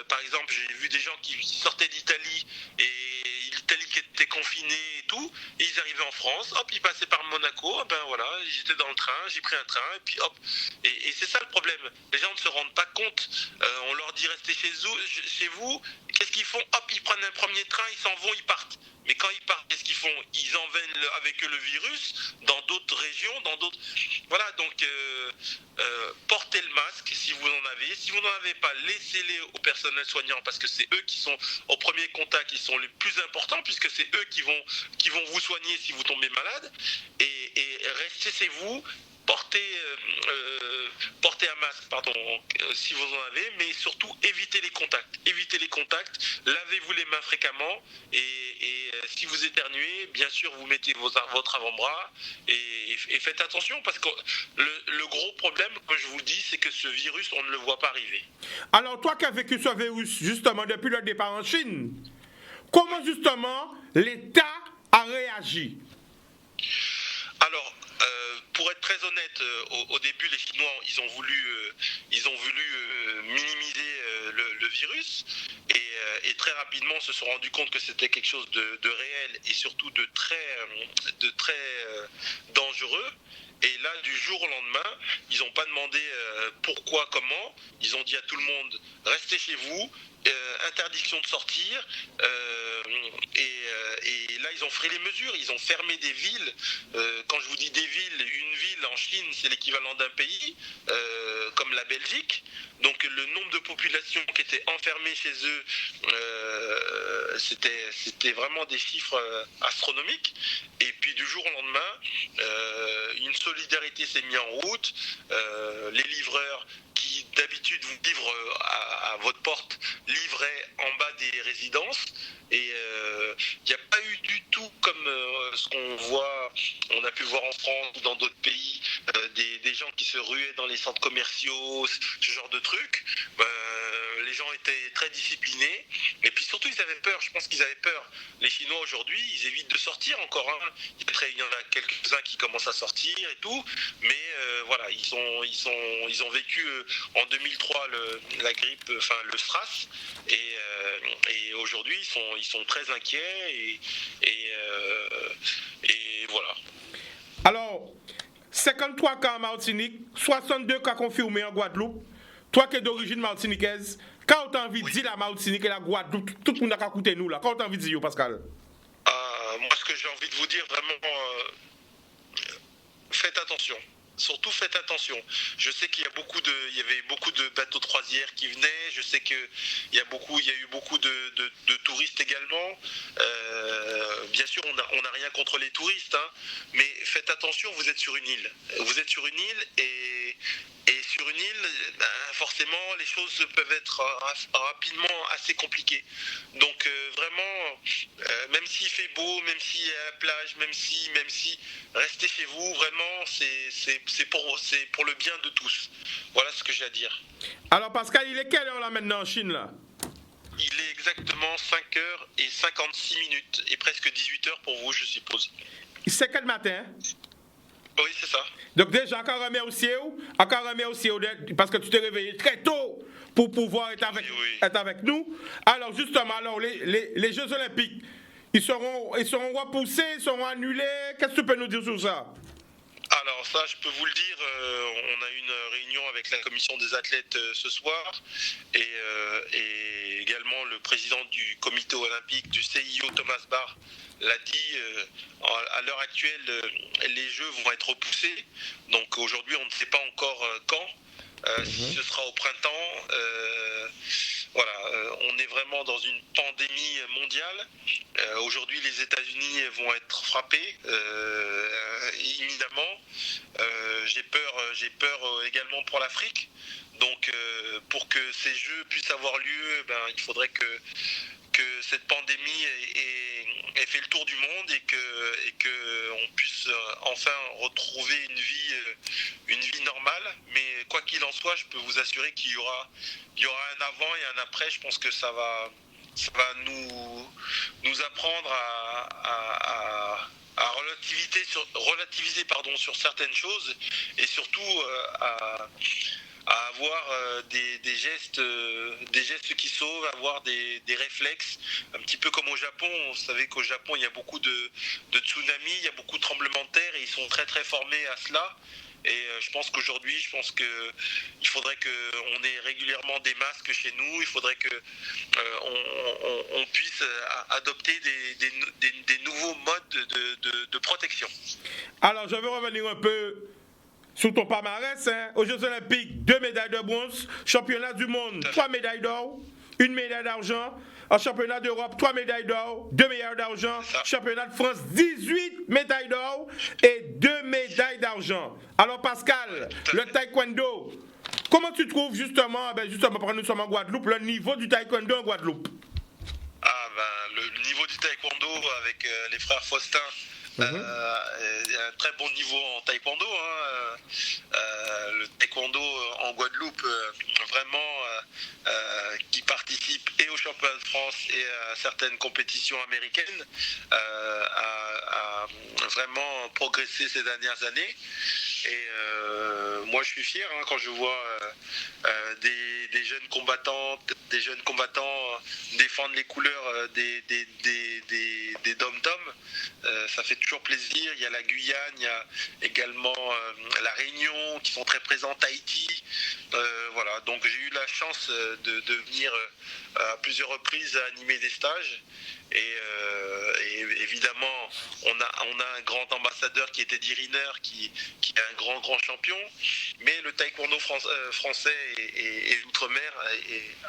Par exemple, j'ai vu des gens qui sortaient d'Italie et l'Italie qui était confinée et tout, et ils arrivaient en France, hop, ils passaient par Monaco, ben voilà, j'étais dans le train, j'ai pris un train, et puis hop. Et c'est ça le problème. Les gens ne se rendent pas compte. On leur dit restez chez vous. Qu'est-ce qu'ils font? Hop, ils prennent un premier train, ils s'en vont, ils partent. Mais quand ils partent, qu'est-ce qu'ils font? Ils emmènent avec eux le virus dans d'autres régions, dans d'autres... Voilà, donc portez le masque si vous en avez. Si vous n'en avez pas, laissez-les au personnel soignant parce que c'est eux qui sont au premier contact, qui sont les plus importants puisque c'est eux qui vont vous soigner si vous tombez malade. Et restez chez vous. Portez un masque, si vous en avez, mais surtout évitez les contacts, lavez-vous les mains fréquemment et si vous éternuez, bien sûr vous mettez votre avant-bras et faites attention parce que le gros problème, comme je vous le dis, c'est que ce virus, on ne le voit pas arriver. Alors toi qui as vécu ce virus justement depuis le départ en Chine, comment justement l'État a réagi? Alors, pour être très honnête, au début, les Chinois, ils ont voulu minimiser le virus et très rapidement se sont rendus compte que c'était quelque chose de réel et surtout de très dangereux. Et là, du jour au lendemain, ils n'ont pas demandé pourquoi, comment. Ils ont dit à tout le monde, restez chez vous, interdiction de sortir. Et là, ils ont pris les mesures. Ils ont fermé des villes. Quand je vous dis des villes, une ville en Chine, c'est l'équivalent d'un pays, comme la Belgique. Donc le nombre de populations qui étaient enfermées chez eux, c'était vraiment des chiffres astronomiques. Et puis du jour au lendemain, une solidarité s'est mise en route. Les livreurs qui d'habitude vous livrent à votre porte livraient en bas des résidences. Et il n'y a pas eu du tout comme ce qu'on voit, on a pu voir en France ou dans d'autres pays, des gens qui se ruaient dans les centres commerciaux, ce genre de trucs. Les gens étaient très disciplinés et puis surtout ils avaient peur, je pense qu'ils avaient peur. Les Chinois aujourd'hui, ils évitent de sortir encore. Il y en a quelques-uns qui commencent à sortir et tout, mais voilà, ils ont vécu en 2003 la grippe, enfin le SRAS, et aujourd'hui ils sont très inquiets et voilà. Alors, 53 cas en Martinique, 62 cas confirmés en Guadeloupe. Toi qui es d'origine martiniquaise, quand tu as envie de dire la Martinique et la Guadeloupe, tout le monde a écouté nous là. Quand tu as envie de dire, Pascal? Moi, ce que j'ai envie de vous dire, vraiment, faites attention. Surtout faites attention. Je sais qu'il y avait beaucoup de bateaux de croisière qui venaient. Je sais qu'il y a eu beaucoup de touristes également. Bien sûr, on n'a rien contre les touristes, hein, mais faites attention. Vous êtes sur une île. Vous êtes sur une île et sur une île, forcément, les choses peuvent être rapidement assez compliquées. Donc vraiment, même s'il fait beau, même s'il y a la plage, même si, restez chez vous. Vraiment, c'est pour le bien de tous. Voilà ce que j'ai à dire. Alors Pascal, il est quelle heure là maintenant en Chine là? Il est exactement 5h56 et presque 18h pour vous, je suppose. C'est quel matin? Oui, c'est ça. Donc déjà, encore remercier parce que tu t'es réveillé très tôt pour pouvoir être avec nous. Alors justement, les Jeux Olympiques, ils seront repoussés, ils seront annulés. Qu'est-ce que tu peux nous dire sur ça? Alors ça, je peux vous le dire, on a eu une réunion avec la commission des athlètes ce soir et également le président du comité olympique du CIO, Thomas Bach, l'a dit, à l'heure actuelle, les Jeux vont être repoussés. Donc aujourd'hui, on ne sait pas encore quand. Si ce sera au printemps, on est vraiment dans une pandémie mondiale. Aujourd'hui, les États-Unis vont être frappés, évidemment. J'ai peur également pour l'Afrique. Donc, pour que ces Jeux puissent avoir lieu, il faudrait que cette pandémie ait fait le tour du monde et que on puisse enfin retrouver une vie normale. Mais quoi qu'il en soit, je peux vous assurer qu'il y aura un avant et un après. Je pense que ça va nous apprendre à relativiser sur certaines choses et surtout à avoir des gestes qui sauvent, avoir des réflexes, un petit peu comme au Japon. Vous savez qu'au Japon, il y a beaucoup de tsunamis, il y a beaucoup de tremblements de terre et ils sont très très formés à cela. Et je pense qu'aujourd'hui, il faudrait qu'on ait régulièrement des masques chez nous, il faudrait qu'on puisse adopter des nouveaux modes de protection. Alors, je veux revenir un peu sur ton palmarès, aux Jeux Olympiques, 2 médailles de bronze, championnat du monde, 3 médailles d'or, 1 médaille d'argent, en championnat d'Europe, 3 médailles d'or, 2 médailles d'argent, championnat de France, 18 médailles d'or et 2 médailles d'argent. Alors Pascal, le taekwondo, comment tu trouves justement, parce que nous sommes en Guadeloupe, le niveau du taekwondo en Guadeloupe? Le niveau du taekwondo avec les frères Faustin, il y a un très bon niveau en taekwondo. Le taekwondo en Guadeloupe, vraiment, qui participe et au championnat de France et à certaines compétitions américaines, a vraiment progressé ces dernières années. Et moi, je suis fier quand je vois des jeunes combattants défendre les couleurs des dom-toms. Ça fait toujours plaisir. Il y a la Guyane, il y a également la Réunion qui sont très présentes, Haïti. Donc j'ai eu la chance de venir à plusieurs reprises animer des stages. Et évidemment, on a un grand ambassadeur qui est Teddy Riner, qui est un grand champion. Mais le taekwondo français et l'outre-mer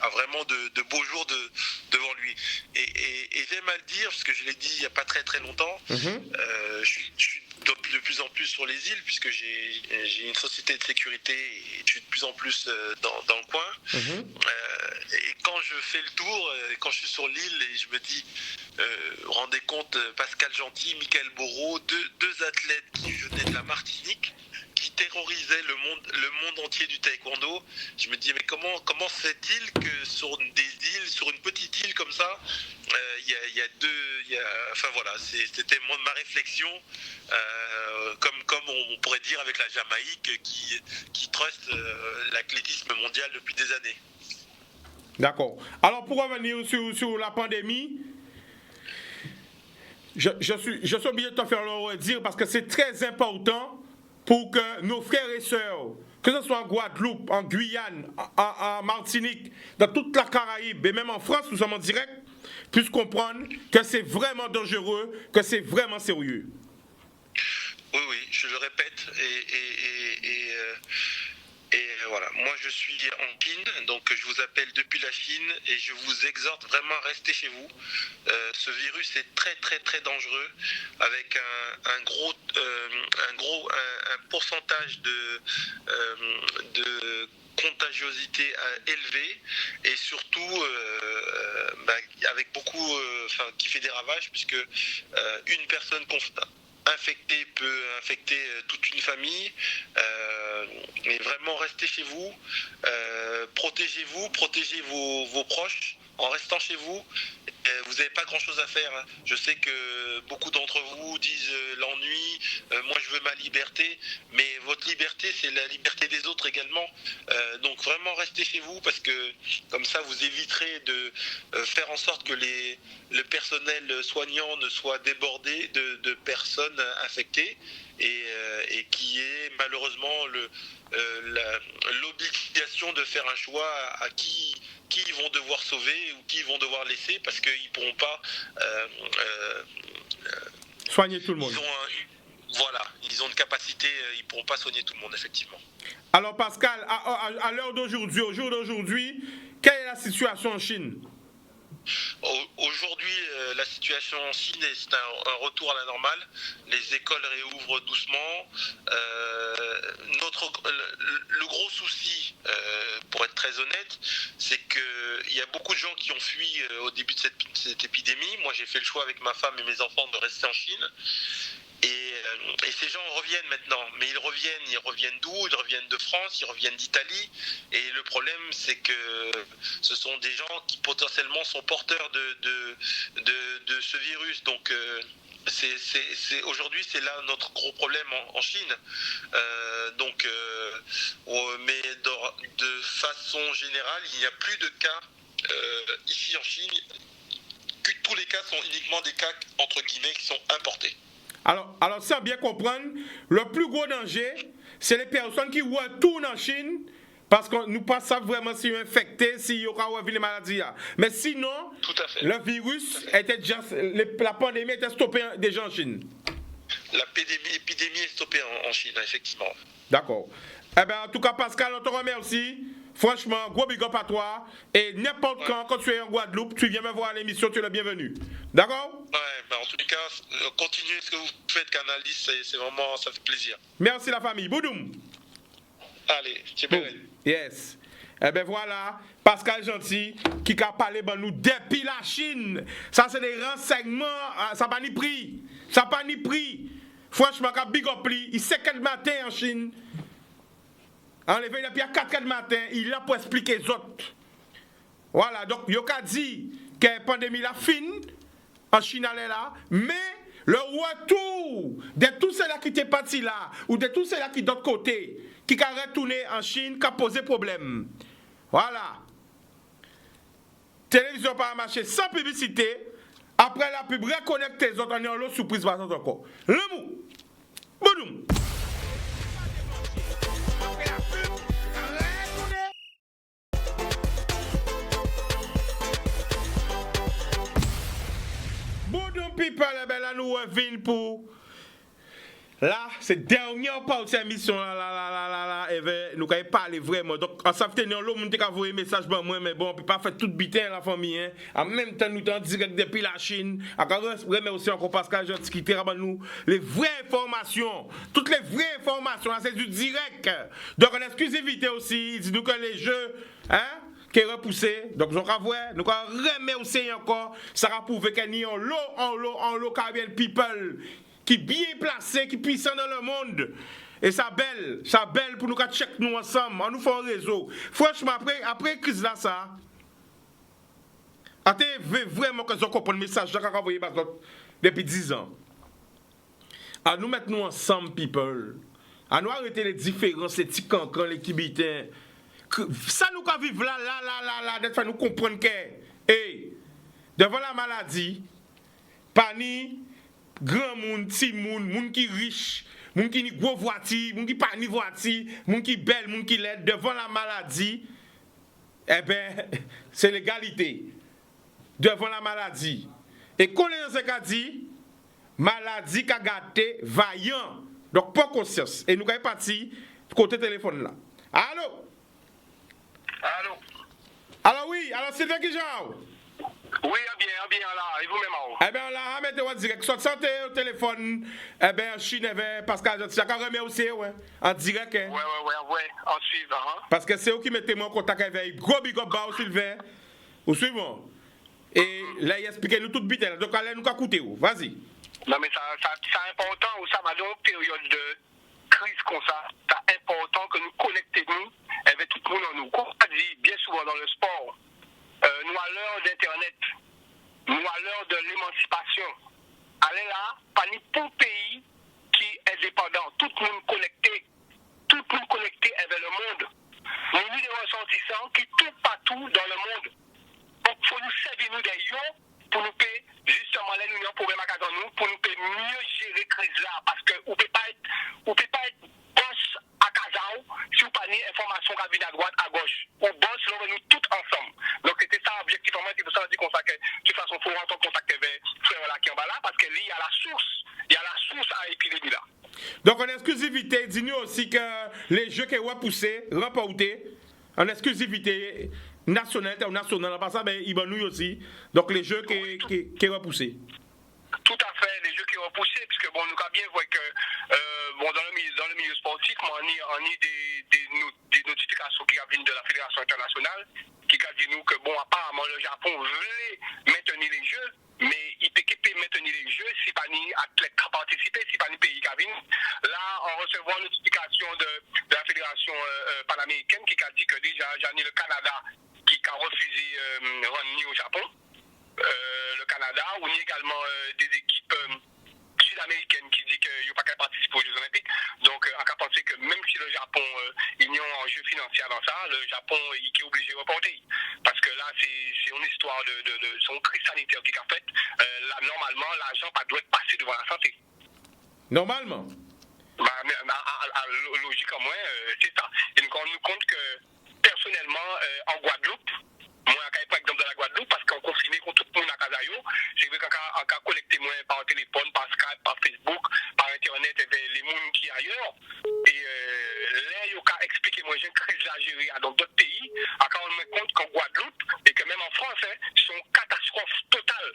a vraiment de beaux jours devant lui. Et j'aime à le dire, parce que je l'ai dit il n'y a pas très très longtemps, je suis de plus en plus sur les îles, puisque j'ai une société de sécurité et je suis de plus en plus dans le coin. Et quand je fais le tour, quand je suis sur l'île et je me dis, vous vous rendez compte, Pascal Gentil, Michael Bourreau, deux athlètes qui venaient de la Martinique, qui terrorisait le monde entier du taekwondo. Je me dis, mais comment se fait-il que sur une petite île comme ça, c'était ma réflexion, comme on pourrait dire avec la Jamaïque qui truste l'athlétisme mondial depuis des années. D'accord. Alors pour revenir sur la pandémie, je suis obligé de te faire le redire parce que c'est très important pour que nos frères et sœurs, que ce soit en Guadeloupe, en Guyane, en Martinique, dans toute la Caraïbe et même en France, nous sommes en direct, puissent comprendre que c'est vraiment dangereux, que c'est vraiment sérieux. Oui, je le répète. Et voilà, moi je suis en Chine, donc je vous appelle depuis la Chine et je vous exhorte vraiment à rester chez vous. Ce virus est très très très dangereux, avec un pourcentage de contagiosité élevée et surtout avec beaucoup, qui fait des ravages, puisque une personne infecté peut infecter toute une famille. Mais vraiment, restez chez vous, protégez-vous, protégez vos proches en restant chez vous. Vous n'avez pas grand-chose à faire. Je sais que beaucoup d'entre vous disent l'ennui, moi je veux ma liberté, mais votre liberté, c'est la liberté des autres également. Donc vraiment, restez chez vous, parce que comme ça, vous éviterez de faire en sorte que le personnel soignant ne soit débordé de personnes infectées et qui est malheureusement l'obligation de faire un choix à qui ils vont devoir sauver ou qui ils vont devoir laisser, parce qu'ils ne pourront pas soigner tout le monde. Ils ont une capacité, ils ne pourront pas soigner tout le monde, effectivement. Alors Pascal, à l'heure d'aujourd'hui, au jour d'aujourd'hui, quelle est la situation en Chine? Aujourd'hui, la situation en Chine, c'est un retour à la normale. Les écoles réouvrent doucement. Le gros souci, pour être très honnête, c'est qu'il y a beaucoup de gens qui ont fui au début de cette épidémie. Moi, j'ai fait le choix avec ma femme et mes enfants de rester en Chine. Et ces gens reviennent maintenant, mais ils reviennent d'où? Ils reviennent de France, ils reviennent d'Italie, et le problème, c'est que ce sont des gens qui potentiellement sont porteurs de ce virus. Donc aujourd'hui, c'est là notre gros problème en Chine. Mais de façon générale, il n'y a plus de cas ici en Chine. Tous les cas sont uniquement des cas, entre guillemets, qui sont importés. Alors, sans bien comprendre, le plus gros danger, c'est les personnes qui retournent en Chine, parce que nous ne savons pas vraiment s'ils sont infectés, s'il y aura les maladies. Mais sinon, le virus était déjà, la pandémie était stoppée déjà en Chine. L'épidémie est stoppée en Chine, effectivement. D'accord. Eh bien, en tout cas, Pascal, on te remercie. Franchement, gros big up à toi. Et n'importe quand tu es en Guadeloupe, tu viens me voir à l'émission, tu es le bienvenu. D'accord? En tout cas, continuez ce que vous faites, Canal 10, c'est vraiment, ça fait plaisir. Merci la famille. Boudoum. Allez, c'est bien. Yes. Eh bien voilà, Pascal Gentil qui a parlé de nous depuis la Chine. Ça, c'est des renseignements, ça n'a pas ni prix. Ça n'a pas ni prix. Franchement, quand big up, il sait quel matin en Chine. Enlevé depuis 4 heures du matin, il a pour expliquer les autres. Voilà, donc il a dit que la pandémie la fin en Chine, elle est là, mais le retour de tous ceux-là qui étaient partis là, ou de tous ceux-là qui d'autre côté, qui ont retourné en Chine, qui a posé problème. Voilà. Télévision par marché sans publicité. Après la pub, reconnecter les autres, on est en l'autre surprise par encore. Le mou. Boum. Boudou people, là nous revenons pour. Là, c'est dernière partie de l'émission là, et nous allons parler vraiment. Donc, en savant que nous avons envoyé un message pour moi, mais bon, on ne peut pas faire tout bitin la famille. Hein. En même temps, nous sommes direct depuis la Chine. Encore aussi encore Pascal Gentil qui t'a nous les vraies informations. Toutes les vraies informations, c'est du direct. Donc, en exclusivité aussi, il dit nous que les jeux, hein, qui est repoussé. Donc, nous allons aussi encore. Ça va prouver qu'il y a en lot, Caribbean people. Qui est bien placé, qui est puissant dans le monde. Et ça belle pour nous check nous ensemble, on nous fait un réseau. Franchement, après crise là, ça, attendez vraiment que je comprenne le message que j'ai envoyé depuis 10 ans. À nous mettre nous ensemble, people. À nous arrêter les différences, les petits cancans, les kibitins. Ça nous qu'à vivre là, d'être fait nous comprendre que, devant la maladie, pas ni grand monde, petit monde, monde qui riche, monde qui ni gros voiture, monde qui pas ni voiture, monde qui belle, monde qui laide devant la maladie. Eh ben, c'est l'égalité devant la maladie. Et quand les gens dit maladie qu'a gâté vaillant, Donc, pas conscience. Et nous avons parti côté téléphone là. Allô? Allô? Alors oui, alors c'est toi qui genre? Oui, bien là, et vous-même en haut? Eh bien là, mettez-vous en direct. Soit santé au téléphone, eh bien, Chine, Pascal, chacun remet aussi, ouais, en direct. Hein. Ouais, en suivant. Hein? Parce que c'est eux qui mettez moi en contact avec gros big up, au Sylvain. Vous suivez? Et là, il explique nous tout vite. Donc, allez nous écouter. Vas-y. Non, mais ça c'est important, ou ça va dans une période de crise comme ça. C'est important que nous connectons avec tout le monde en nous. Comme on dit bien souvent dans le sport, nous à l'heure d'Internet, nous à l'heure de l'émancipation. Allez là, pas ni pour pays qui est dépendant, tout le monde connecté avec le monde. Nous sommes des ressortissants qui tout partout dans le monde. Donc, il faut nous servir nous des yeux pour nous payer justement les unions pour nous, pour nous payer mieux gérer la crise là. Parce que vous ne pouvez pas être boss à Kazao si vous n'avez pas d'informations qui viennent à droite, à gauche. Ou boss, là, nous tous ensemble. Donc, c'était ça l'objectif. En fait, c'est pour ça que je dis qu'on que de toute façon, il faut rentrer en contact avec frère là qui est en bas là, parce qu'il y a la source à l'épidémie là. Donc, en exclusivité, dis-nous aussi que les jeux qui ont poussé, remportés, en exclusivité nationale, internationale, en passant, ben, ils vont nous aussi. Donc, les jeux qui ont repoussé. Tout à fait, les jeux qui ont repoussé, puisque bon, nous avons bien vu que bon, dans le milieu sportif, on a des notifications qui viennent de la Fédération internationale, qui a dit nous que bon, apparemment, le Japon voulait maintenir les jeux, mais il peut maintenir les jeux si pas ni athlète qui participer, si pas ni pays qui viennent. Là, on recevra une notification de la Fédération panaméricaine qui a dit que déjà, j'en ai le Canada qui a refusé rendre au Japon. Le Canada, on a également des équipes sud-américaines qui disent qu'il n'y a pas qu'à participer aux Jeux Olympiques. Donc, on peut penser que même si le Japon il y a un enjeu financier dans ça, le Japon il est obligé de reporter. Parce que là, c'est une histoire de son crise sanitaire qui a fait. Là, normalement, l'argent ne doit être passé devant la santé. Normalement. Logique, moi, c'est ça. Et nous rendons compte que, personnellement, en Guadeloupe, moi, par exemple, dans la Guadeloupe, parce qu'on confiné contre tout le monde à Casayo, c'est vrai qu'on a collecté moi par téléphone, par Skype, par Facebook, par Internet, et les gens qui sont ailleurs. Et là, il y a expliqué moi, j'ai une crise à gérer dans d'autres pays, quand on me compte qu'en Guadeloupe, et que même en France, c'est une catastrophe totale.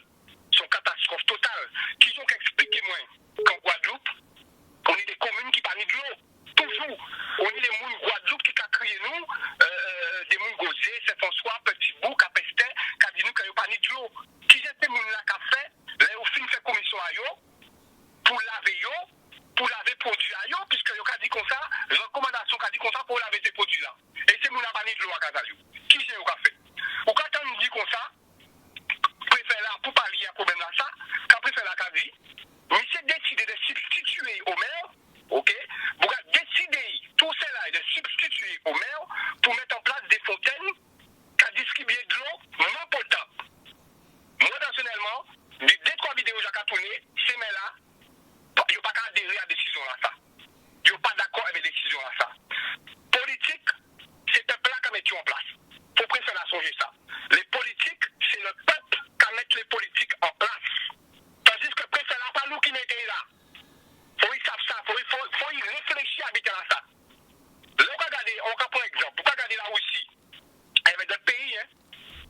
Qui ont expliqué moi qu'en Guadeloupe, on a des communes qui parlent de l'eau. Toujours. On a des gens Guadeloupe qui ont crié nous, des gens Gauzier, Saint-François, Petit-Bouc, Capestin, qui ont dit nous qu'il n'y a pas de l'eau. Qui j'ai ces gens-là qui ont fait, là, au fin fait commission à eux, pour laver produits à eux, puisque ils ont dit comme ça, recommandation qui a dit comme ça pour laver ces produits-là. Et ces gens-là pas de l'eau à Casayo. Qui j'ai fait? Ou quand on nous dit comme ça, préfère là, pour pallier à problème là, ça, quand préfère la case, mais c'est décidé de substituer au maire, ok, vous avez décidé tout cela de substituer au maire pour mettre en place des fontaines qui distribuent de l'eau non potable. Moi, personnellement, des 2-3 vidéos que j'ai tournées, ces maires-là, ils n'ont pas qu'à adhérer à la décision là, ça. Ils n'ont pas d'accord avec la décision là, ça. Politique, c'est un plat qu'on met en place. Il faut préférer à songer ça. Les politiques, c'est le peuple qui met les politiques en place. Tandis que préfère la pas nous qui n'était là. Faut y savoir ça, faut y réfléchir à habiter à ça. Là, on va prendre exemple. Pourquoi regarder la Russie? Avec d'autres pays,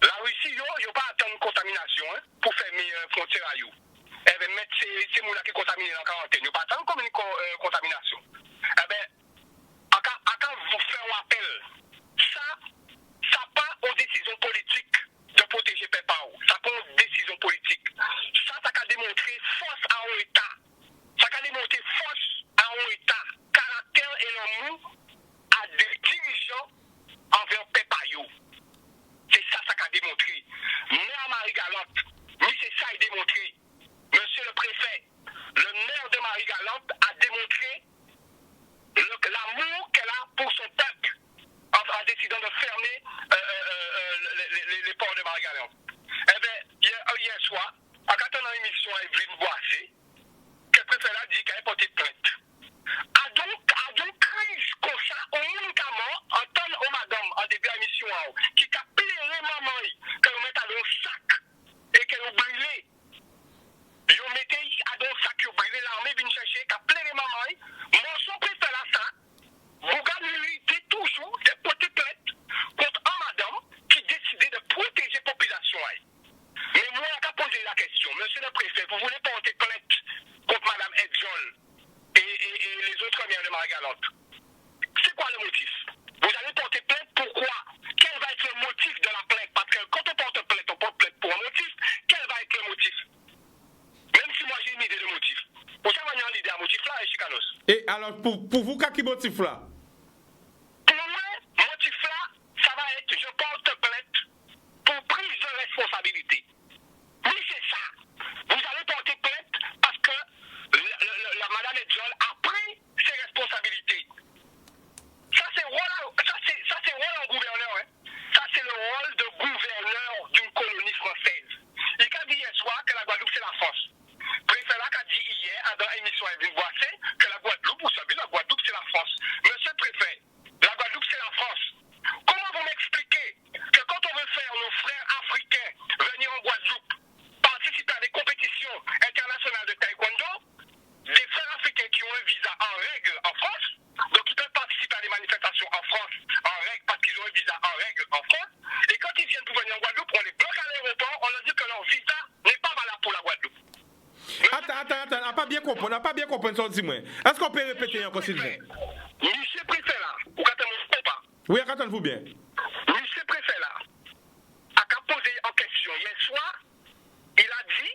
la Russie, ils n'ont pas attendre une contamination pour fermer les frontières à eux. Elle va mettre ces gens-là qui sont contaminés en quarantaine. Ils n'ont pas attendre comme une contamination. Eh bien, quand vous faites un appel, ça part aux décisions politiques de protéger Pépao. Ça part aux décisions politiques. Ça a démontré force à un État. Ça a démontré force à un État. Caractère et l'amour à des dirigeants envers Pépao. C'est ça a démontré. Maire Marie-Galante, oui, c'est ça a démontré. Monsieur le préfet, le maire de Marie-Galante a démontré l'amour qu'elle a pour son peuple en décidant de fermer les ports de Marie-Galante. Eh bien, hier soir, en quand on a une émission à Evelyne Boissé, que le préfet a dit qu'elle a porté plainte. A donc crise comme ça, uniquement, en tant que madame, en début de l'émission, qui a plairé maman, qu'elle mette dans un sac et qu'elle a brûlé. Ils ont mis à dans un sac, ils ont brûlé l'armée, ils ont cherché, qu'elle a plairé maman, alors pour vous, quel motif là? Pour moi, motif là, ça va être je porte plainte pour prise de responsabilité. Oui, c'est ça. Vous allez porter plainte parce que la madame Edjol a pris ses responsabilités. Ça, c'est rôle en gouverneur. Hein. Ça, c'est le rôle de gouverneur d'une colonie française. Il a dit hier soir que la Guadeloupe, c'est la France. Préfet là a dit hier, dans l'émission Evelyne Boissé, que la Guadeloupe, vous savez, la Guadeloupe, c'est la France. Monsieur le préfet, la Guadeloupe, c'est la France. Comment vous m'expliquez que quand on veut faire nos frères africains venir en Guadeloupe, participer à des compétitions internationales de taekwondo, des frères africains qui ont un visa en règle en France, donc ils peuvent participer à des manifestations en France en règle parce qu'ils ont un visa en règle en France, et quand ils viennent pour venir en Guadeloupe, on les bloque à l'aéroport, on leur dit que leur visa n'est pas valable pour la Guadeloupe. Attends, on n'a pas bien compris, ça dit moi. Est-ce qu'on peut répéter encore s'il vous plaît? Monsieur le préfet là, vous attendez pas? Oui, attendez-vous bien. Monsieur le préfet là, a posé en question hier soir, il a dit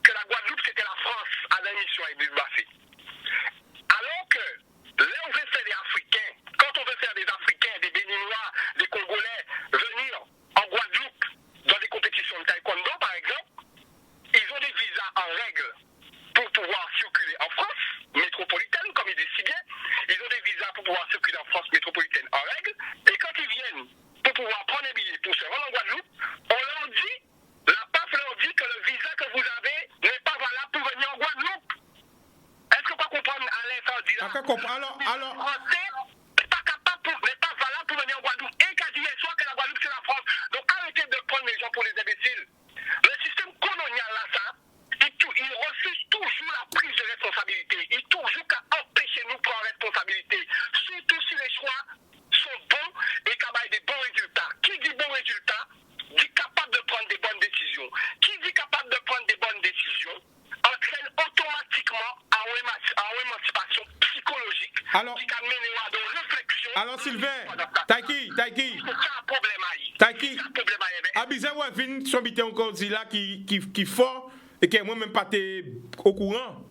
que la Guadeloupe c'était la France à l'émission avec Bassé. Alors que là on veut faire des Africains, quand on veut faire des Africains, des Béninois, des Congolais venir en Guadeloupe dans des compétitions de taekwondo par exemple, ils ont des visas en règle pour pouvoir circuler en France métropolitaine, comme il dit si bien. Ils ont des visas pour pouvoir circuler en France métropolitaine en règle. Et quand ils viennent pour pouvoir prendre un billet pour se rendre en Guadeloupe, on leur dit, la PAF leur dit que le visa que vous avez n'est pas valable pour venir en Guadeloupe. Est-ce que vous pouvez comprendre à l'incendie là? Alors, Français n'est pas capable, n'est pas valable pour venir en Guadeloupe. Et qu'a dit hier soir que la Guadeloupe c'est la France. Donc arrêtez de prendre les gens pour des imbéciles. Le système colonial là, ça, il refuse toujours la prise de responsabilité. Il toujours qu'à empêcher nous de prendre responsabilité. Surtout si les choix sont bons et qu'il y a des bons résultats. Qui dit bons résultats dit capable de prendre des bonnes décisions. Qui dit capable de prendre des bonnes décisions entraîne automatiquement à une émancipation psychologique qui can mener à de réflexion. Alors Sylvain, Taiki, c'est ça un problème aïe. Taiki, Abizé Wavin, son bité encore dit là qui fort et qui est moi-même pas au courant.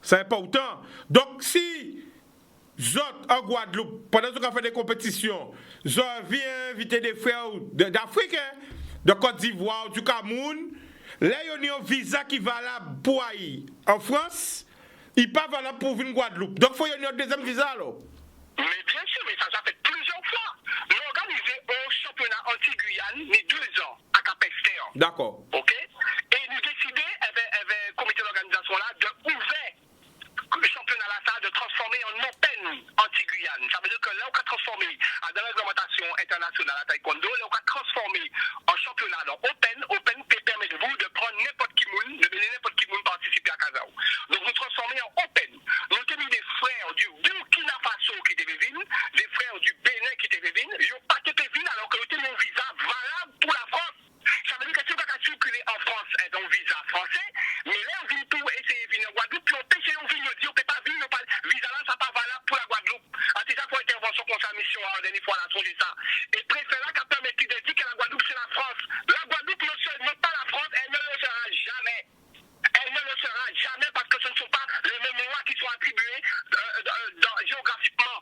C'est important. Donc si Zot en Guadeloupe, pendant qu'on fait des compétitions, Zot vient inviter des frères d'Afrique, de Côte d'Ivoire, du Cameroun, là il y a un visa qui est valable pour aller en France, il n'est pas valable pour venir en Guadeloupe. Donc il faut y avoir un deuxième visa alors. Mais bien sûr, mais ça fait plusieurs fois. Nous organisons un championnat anti-Guyane, il y a 2 ans, à Capester. D'accord. Ok? Et nous décidons, avec le comité d'organisation là, d'ouvrir le championnat là, ça, de transformer en open anti-Guyane. Ça veut dire que là, on a transformé à la réglementation internationale à taekwondo, là, on a transformé en championnat dans open permet de vous de prendre n'importe qui moun, de donner n'importe qui moun participer à Kazaou. Donc, nous transformer en open. Nous avons mis des frères du Burkina Faso qui devaient venir, des frères du Bénin qui devaient venir, ils n'ont pas été venir alors que c'était mon visa valable pour la France. Ça veut dire que si on va circuler en France, est un visa français, mais là, on vient pour essayer de venir en Guadeloupe, puis on peut essayer de venir, on ne peut pas venir, visa là, ça n'est pas valable pour la Guadeloupe. C'est ça pour intervention contre sa mission, la dernière fois, on a changé ça. Et préférant qu'à permettre de dire que la Guadeloupe, c'est la France. La Guadeloupe n'est pas la France, elle ne le sera jamais. Elle ne le sera jamais parce que ce ne sont pas les mêmes lois qui sont attribuées géographiquement.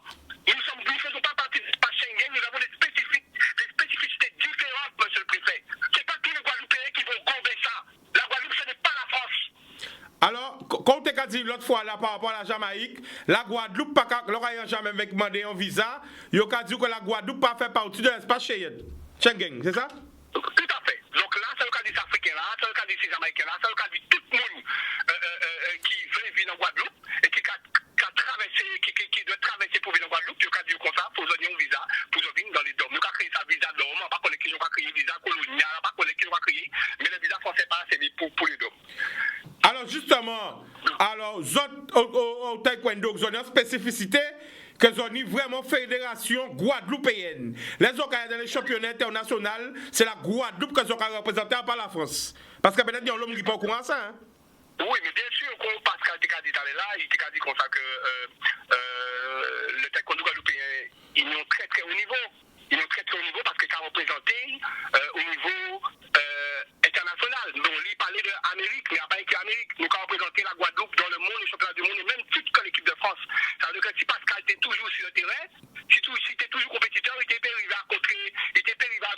Nous ne faisons pas partie de l'espace Schengen, nous avons des spécificités différentes, monsieur le préfet. Ce n'est pas tous les Guadeloupéens qui vont gomber ça. La Guadeloupe, ce n'est pas la France. Alors, comme tu as dit l'autre fois là par rapport à la Jamaïque, la Guadeloupe, l'Orient jamais demandé un visa, il a dit que la Guadeloupe pas fait partie de l'espace Schengen, c'est ça? Tout à fait. Donc là, c'est le cas des Africains, là, c'est le cas des Jamaïcains, là, c'est le cas de tout le monde qui veut venir en Guadeloupe et qui doit traverser pour venir en Guadeloupe, il y a dit comme ça, pour donner un visa, pour venir dans les DOM. Nous avons créé ça visa DOM, on ne va pas connaître qui va créer visa colonial, on ne va pas connaître qui va créer, mais le visa français, c'est pour les DOM. Alors justement, au taekwondo, vous avez une spécificité que vous avez vraiment fédération guadeloupéenne. Les autres dans les championnats internationaux, c'est la Guadeloupe que vous avez représentée par la France. Parce que peut-être qu'il y a un homme qui peut commencer. Hein? Oui, mais bien sûr, comme Pascal t'a dit là, il t'a dit comme ça que le taekwondo guadeloupéen, ils ont très très haut niveau. Ils ont très très haut niveau parce que ça a représenté au niveau international. Donc, il parlait de l'Amérique, mais il n'y a pas écrit Amérique. Nous avons représenté la Guadeloupe dans le monde, les championnats du monde, et même toute l'équipe de France. Ça veut dire que terrain, si t'es toujours compétiteur, il t'est arrivé à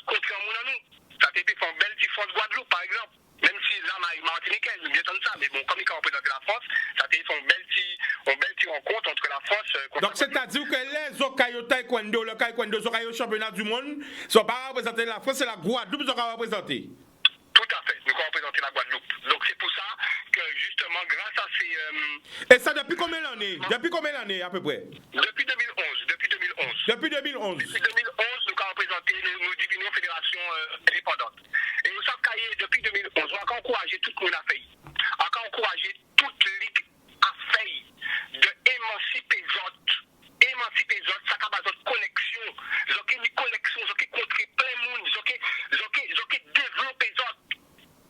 contrer un monde en nous. Ça t'est fait un bel petit France Guadeloupe, par exemple. Même si là, Martinique, nous bien ça, mais bon, comme il a représenté la France, ça t'est fait un bel petit rencontre entre la France. Donc, c'est-à-dire que les Okayo Taekwondo, le Taekwondo, les Okayo championnat du monde, ne sont pas représentés la France, c'est la Guadeloupe qui sont représentés. Tout à fait, nous avons représenté la Guadeloupe. Donc, c'est pour ça que, justement, grâce à ces. Et ça, depuis combien d'années? Depuis combien d'années, à peu près? Depuis 2011. Depuis 2011. Depuis 2011, nous avons représenté nos divisions fédérations indépendantes. Et nous savons que depuis 2011, on a encouragé tout le monde à faire. On a encouragé toute ligue à faire d'émanciper les autres, ça a besoin de connexion. Ils ont une connexion, ils ont contribué plein de monde, ils ont développé les autres.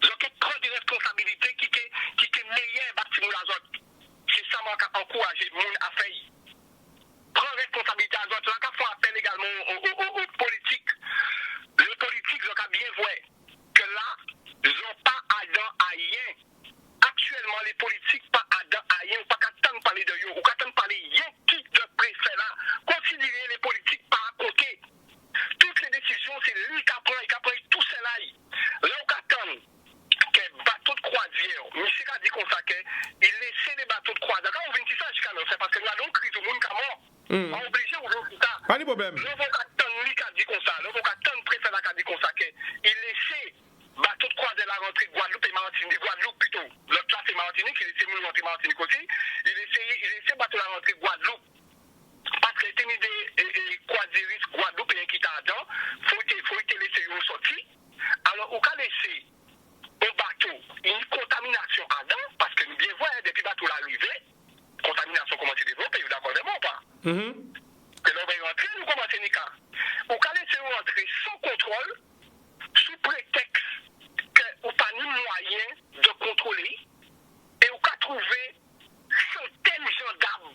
Ils ont pris des responsabilités qui sont meilleures bâtiment les autres. C'est ça qu'on a encouragé le monde à faire. Prendre responsabilité à d'autres. On a fait appel également aux politiques. Les politiques, ils ont bien vu que là, ils n'ont pas adhéré à rien. Actuellement, les politiques pas adhéré à rien. Ou pas qu'attendre parler de eux. Ou qu'attendre parler rien qui de préfet là. Considérez les politiques pas à côté. Toutes les décisions, c'est lui qui apprend tout cela. Là, on attend que bateau de croisière, monsieur a dit qu'on s'acquait, il laissait les bateaux de croisière. Quand on vient ici, c'est parce que nous avons crise au monde qui est mort. On est obligé de faire ça. Pas de problème. L'avocat lui qui a dit comme ça, l'avocat préfet qui a dit comme ça, il laissait bateau de croisière la rentrée de Guadeloupe et Martinique, Guadeloupe plutôt. L'autre là c'est Martinique, il laissait nous rentrer Martinique aussi. Il laissait bateau la rentrée de Guadeloupe. Parce qu'il était mis des croisiéristes Guadeloupe et qui étaient dedans, il faut laisser eux sortir. Alors, on a laissé un bateau, une contamination dedans, parce que nous bien voyons depuis le bateau l'arrivée, contamination commence à développer, vous d'accord ou pas? Que l'on va rentrer, nous commençons à niquer. On a laissé rentrer sans contrôle, sous prétexte qu'on n'a pas ni moyen de contrôler, et on a trouvé centaines de gendarmes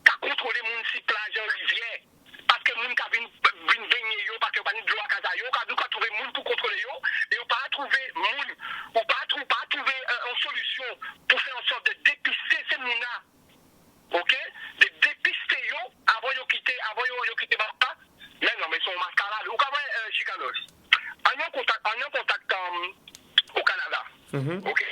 qui ont contrôlé les plage en rivière, parce que les gens qui viennent baigner, parce qu'ils n'ont pas de l'eau à casa, ils ont trouvé les gens pour contrôler, et on n'a pas trouvé une solution pour faire en sorte de dépister ces gens-là. Ok? De dépister eux avant de quitter Bata. Mais non, mais ils sont mascarades. Ou comment Chicanos? En un contact au Canada. Ok?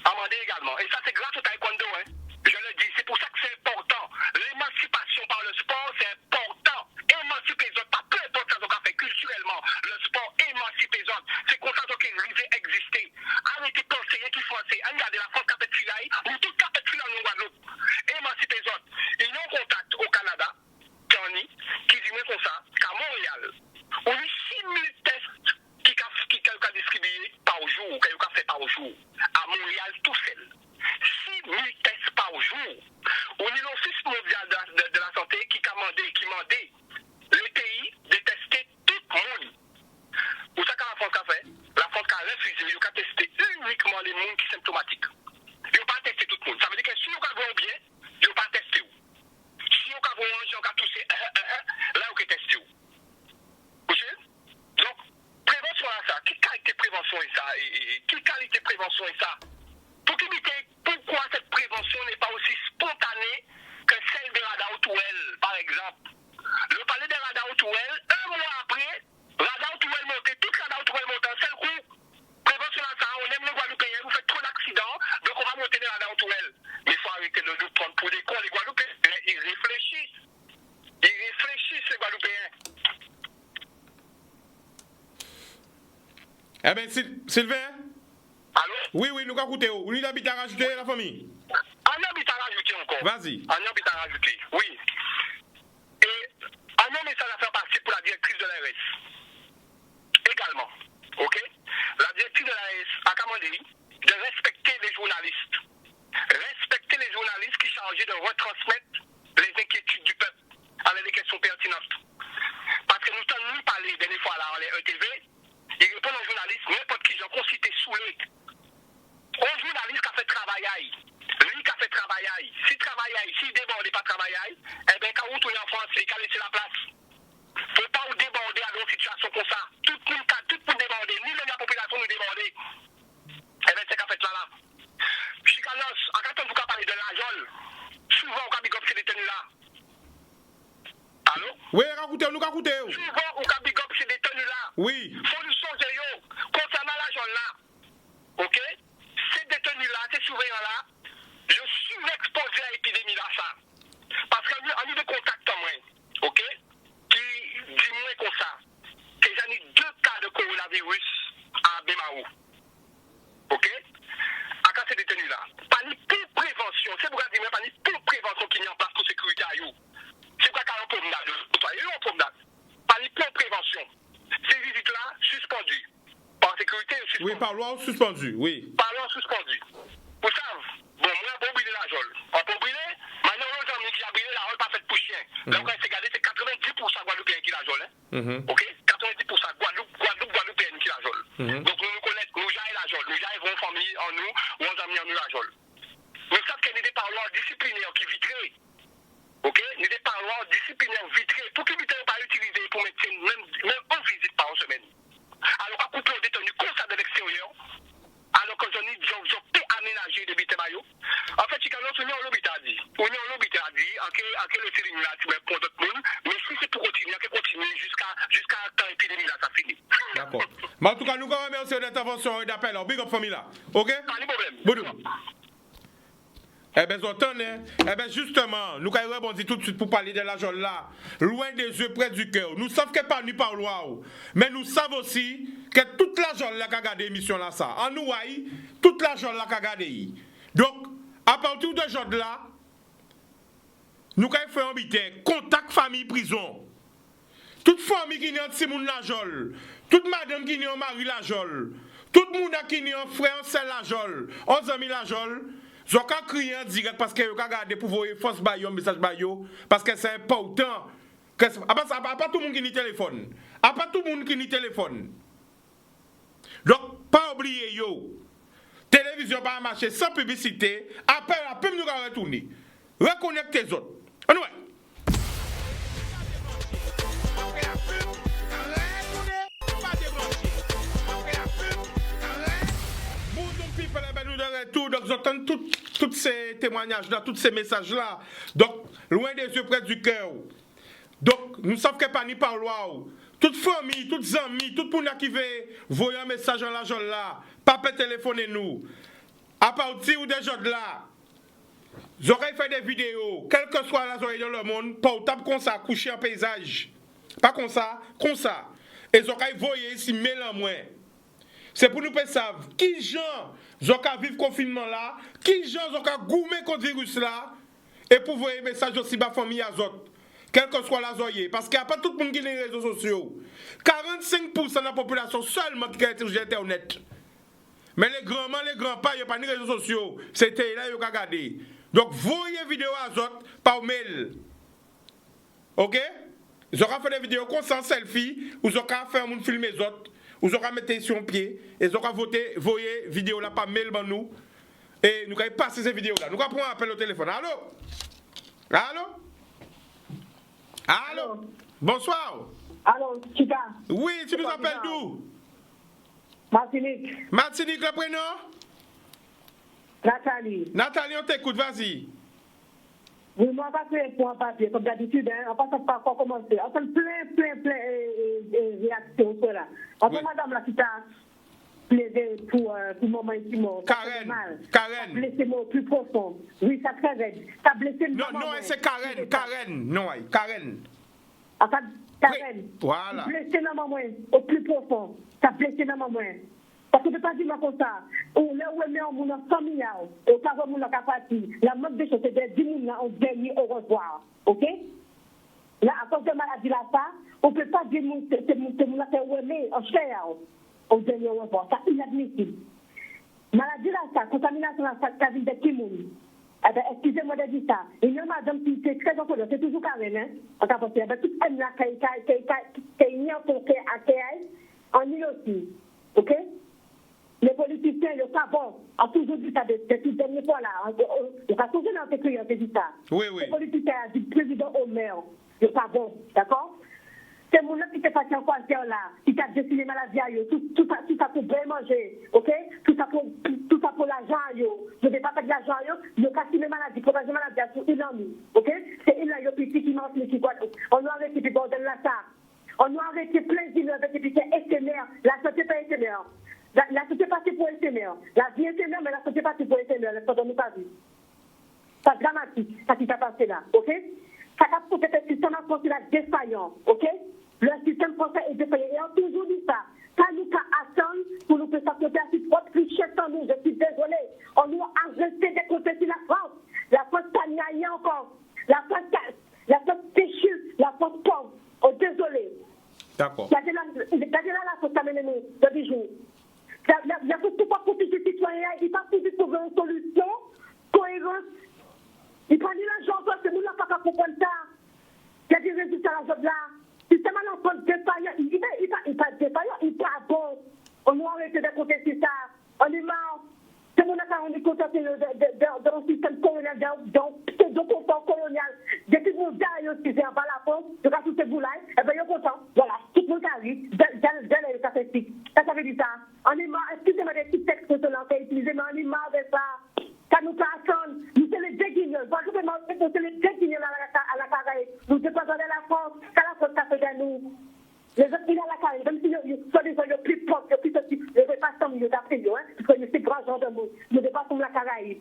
Amandé également. Et ça, c'est grâce au taekwondo. Hein? Je le dis. C'est pour ça que c'est important. L'émancipation par le sport, c'est important. Émanciper les autres. Pas peu importe ce qu'on fait culturellement. Le sport émancipe les autres. C'est comme ça qu'ils arrivent à exister. Arrêtez de penser qu'il faut faire. Regardez la France capette filaille ou toute capette filaille en Guadeloupe. Émanciper les autres. Ils ont contact au Canada, qui dit comme ça, qu'à Montréal, on a 6 000 tests qui sont distribués par jour, qui sont faits par jour. À Montréal, tout seul. 6 000 tests par jour. On a l'Office mondial de la santé qui mandait les pays de tester tout le monde. Où ça que la France a fait? La France a refusé, il a testé uniquement les gens qui sont symptomatiques. Il n'a pas testé tout le monde. Ça veut dire que si vous avez bien, il n'a pas testé. Si vous avez un gens qui a toussé, là, vous avez testé. Donc, prévention à ça. Quelle qualité de prévention est ça? Quelle qualité de prévention est ça? Pour éviter pourquoi cette prévention n'est pas aussi spontanée que celle des radars Outwell, par exemple. Le palais des radars Outwell, un mois après, radar Outwell monté, tout radar Outwell monté un seul coup. Prévention à ça, on aime les Guadeloupéens, vous faites trop d'accidents, donc on va monter des radars Outwell. Mais il faut arrêter de nous prendre pour des cons, les Guadeloupéens. Ils réfléchissent. Les Guadeloupéens. Eh bien, Sylvain? Allô? Oui, nous avons écouté. Vous lui habitez à rajouter la famille? On habite à rajouter encore. Vas-y. On habite à rajouter, oui. Et on a mis ça à faire passer pour la directrice de l'ARS. Également. Ok? La directrice de l'ARS a commandé de respecter les journalistes. Respecter les journalistes qui sont chargés de retransmettre les inquiétudes du peuple avec des questions pertinentes. Parce que nous sommes parlé des fois là, en ETV, ils répondent aux journalistes, n'importe qui, j'en considère saoulé. Un journaliste qui a fait travail, lui qui a fait travail, s'il déborde pas travail, eh bien quand vous tournez en France, il a laissé la place. Il ne faut pas vous déborder à une situation comme ça. Tout le monde déborder, ni même la population nous déborder. Eh bien c'est qu'a fait là. Chicanos, quand on vous parle de la jole, souvent on a big up ces détenus là. Oui, racoutez, nous racoutez. Souvent, on a big up ces détenus-là. Oui. Faut nous changer, yo. Concernant l'argent là, ok? Ces détenus-là, ces surveillants-là, je suis exposé à l'épidémie là, ça. Parce qu'on a eu des contacts en moi, ok? Qui dit moins comme ça. Que j'en ai 2 cas de coronavirus à Bemaou. Ok? À quand ces détenus-là. Pas ni pour prévention. C'est pour dire, pas ni pour prévention qui est en place pour sécurité à eux. C'est quoi qu'il y a un promenade. Il y a un promenade. Pas ni pour prévention. Ces visites-là, suspendues. Par sécurité, suspendues. Oui, par loi suspendu, oui. Par loi suspendues. Vous savez, bon, moi, pour brûler la jole. On peut brûler, maintenant, l'autre ami qui a brûlé la jole, pas fait pour chien. Là, quand c'est gardé, c'est 90% Guadeloupéen qui la jole. Ok? 90% Guadeloupéen qui la jole. Donc, nous connaissons, nous j'aille la jole. Nous j'aille vos familles en nous, ou on amis en nous la jole. Nous savons qu'il y a des parloirs disciplinaires qui vitrés. Ok? Il y a des parloirs disciplinaires vitrés. Pour qu'ils ne soient pas utilisés pour mettre même une visite par semaine. Alors, à couper aux détenus comme ça de l'extérieur, alors que j'en ai pu aménager des bites maillots. En fait, si on est en l'hôpital, on est en l'hôpital, en quel le film là, tu mets pour d'autres monde, mais si c'est pour continuer, on peut continuer jusqu'à quand l'épidémie là, ça finit. D'accord. Mais en tout cas, nous quand même remercions l'intervention et d'appel. Big up famille là. Ok? Pas de problème. Bon. Eh bien, justement, nous allons rebondir tout de suite pour parler de l'argent là, loin des yeux, près du cœur. Nous savons que pas nu par loi, mais nous savons aussi que toute l'argent là qu'a gardé l'émission là, ça. En nous, toute l'argent là qu'a gardé. Donc, à partir de ce jour là, nous allons faire un bitin, contact famille prison. Toute famille qui est en Simon Lajol, toute madame qui est en Marie Lajol, tout le monde qui est en frère Ansel Lajol, 11 amis Lajol. Je vais crier en direct parce que je vais regarder pour vous force un message parce que c'est important. Pas tout le monde qui a téléphone. Pas tout le monde qui a téléphone. Donc, pas oublier yo. Télévision pas marcher sans publicité. Après nous retourner. Reconnecter les autres. Anyway. Donc j'entends tous ces témoignages-là, tous ces messages-là. Donc, loin des yeux, près du cœur. Donc, nous savons que pas ni par loi. Toute famille, toutes amis, tout le monde qui veut voyer un message en l'argent là, pas téléphoner nous. À partir de ce jour-là, j'aurais fait des vidéos, quelle que soit la zone dans le monde, portable comme ça, couché en paysage. Pas comme ça, comme ça. Et j'aurais voyé ici, mêlant moins. C'est pour nous savoir qui gens ont vivre confinement là, qui gens ont gourmé contre le virus là, et pour voir les messages aussi à la famille à autres, quelle que soit la zoye. Parce qu'il n'y a pas tout le monde qui a les réseaux sociaux. 45% de la population seulement qui a été sur Internet. Mais les grands-parents, il n'y a pas de réseaux sociaux. C'était là, ils ont regardé. Donc, voyez vidéo à autres par mail. Ok? Ils auront fait des vidéos comme ça, selfie, ou ils auront fait un monde filmer les autres. Vous aurez mis sur pied et vous aurez voté, voyez vidéo là par mail dans nous et nous allons passer ces vidéos là. Nous allons prendre un appel au téléphone. Allô? Bonsoir. Allô, Chica. Oui, tu nous appelles d'où? Martinique. Martinique, le prénom? Nathalie. Nathalie, on t'écoute, vas-y. Oui, moi, on va faire pour un papier, comme d'habitude, on va pas encore commencer. On fait plein réactions sur là. On fait madame là qui t'a plaidé pour moment intime. Karen. Blessé moi au plus profond. Oui, ça très raide. T'as blessé Non, c'est Karen. Non, Karen. Ah, Karen. Voilà. Blessé dans maman au plus profond. T'as blessé dans maman. Parce que tu ne peux pas dire comme ça. Ou là où on est en monde familial, et au cas où on a parti, la mode des choses, c'est de 10 minutes, on dit au revoir. Ok? Là, à cause de maladie là, ça, on ne peut pas dire que c'est mon affaire où on est en chair, au dernier au revoir. C'est inadmissible. Maladie là, ça, contamination là, ça vient de Kimoun. Eh bien, excusez-moi de dire ça. Il y a une madame qui est très encore, c'est toujours Karen, hein? On t'a pensé, toute elle là, qui est née en tant qu'accueil, en île aussi. Ok? Les politiciens, le savon, ont toujours dit ça depuis dernière fois là. Il a toujours dans ces dit ça. Oui. Les politiciens, du président au maire, le savon, d'accord? C'est mon qui t'est passé en croisière là, qui t'a dessiné maladie à eux, tout ça pour bien manger, ok? Tout ça pour l'argent à eux. Je ne vais pas faire de l'argent à eux, je vais casser mes maladies, pour passer maladie à tout, il en mis, ok? C'est il a eu petit qui mange les qui boit. On a arrêté puis bordel là ça. On a arrêté plein d'îles avec des petits éphémères. La santé pas éphémère. La santé pas pour éphémère. La vie éphémère, mais la santé pas pour éphémère. La santé nous pas vu. C'est dramatique, ça qui s'est passé là, ok? Ça a posé le système français défaillant, ok? Le système français est défaillant. Et on a toujours dit ça. Ça nous a attendre pour nous faire sortir à cette faute plus chère sans nous. Je suis désolée. On nous a arrêté de côté sur la France. La France n'a rien encore. La France péchue, la France pauvre. Oh, désolé. D'accord. Regardez là, la France a mené nous depuis jours. La France ne peut pas protéger les citoyens. Il ne peut pas trouver une solution cohérente. Il prend l'argent, c'est nous qui n'avons pas comprendre ça. Il y a des résultats à la job là. Système à l'enfant défaillant, il n'est pas défaillant, il n'est pas bon. On nous a arrêté de compter sur ça. On est marre. C'est mon affaire, on est content dans un système colonial, dans un confort colonial. Depuis que nous avons utilisé en bas la France, nous avons tout ce boulot, et bien, ils sont contents. Voilà, tout le monde arrive, ça fait explique. Ça veut dire ça. On est marre, excusez-moi des petits textes que l'on fait utiliser, mais on est marre de ça. Ça nous passe, nous sommes les déguigneurs. Nous sommes les déguigneurs à la Caraïbe. Nous ne sommes pas dans la France, c'est la France qui a fait de nous. Les autres, ils sont à la Caraïbe, même si ils sont plus pauvres, plus petits, ils ne dépassent pas mieux d'après eux, parce que c'est grand genre de monde. Nous dépassons la Caraïbe.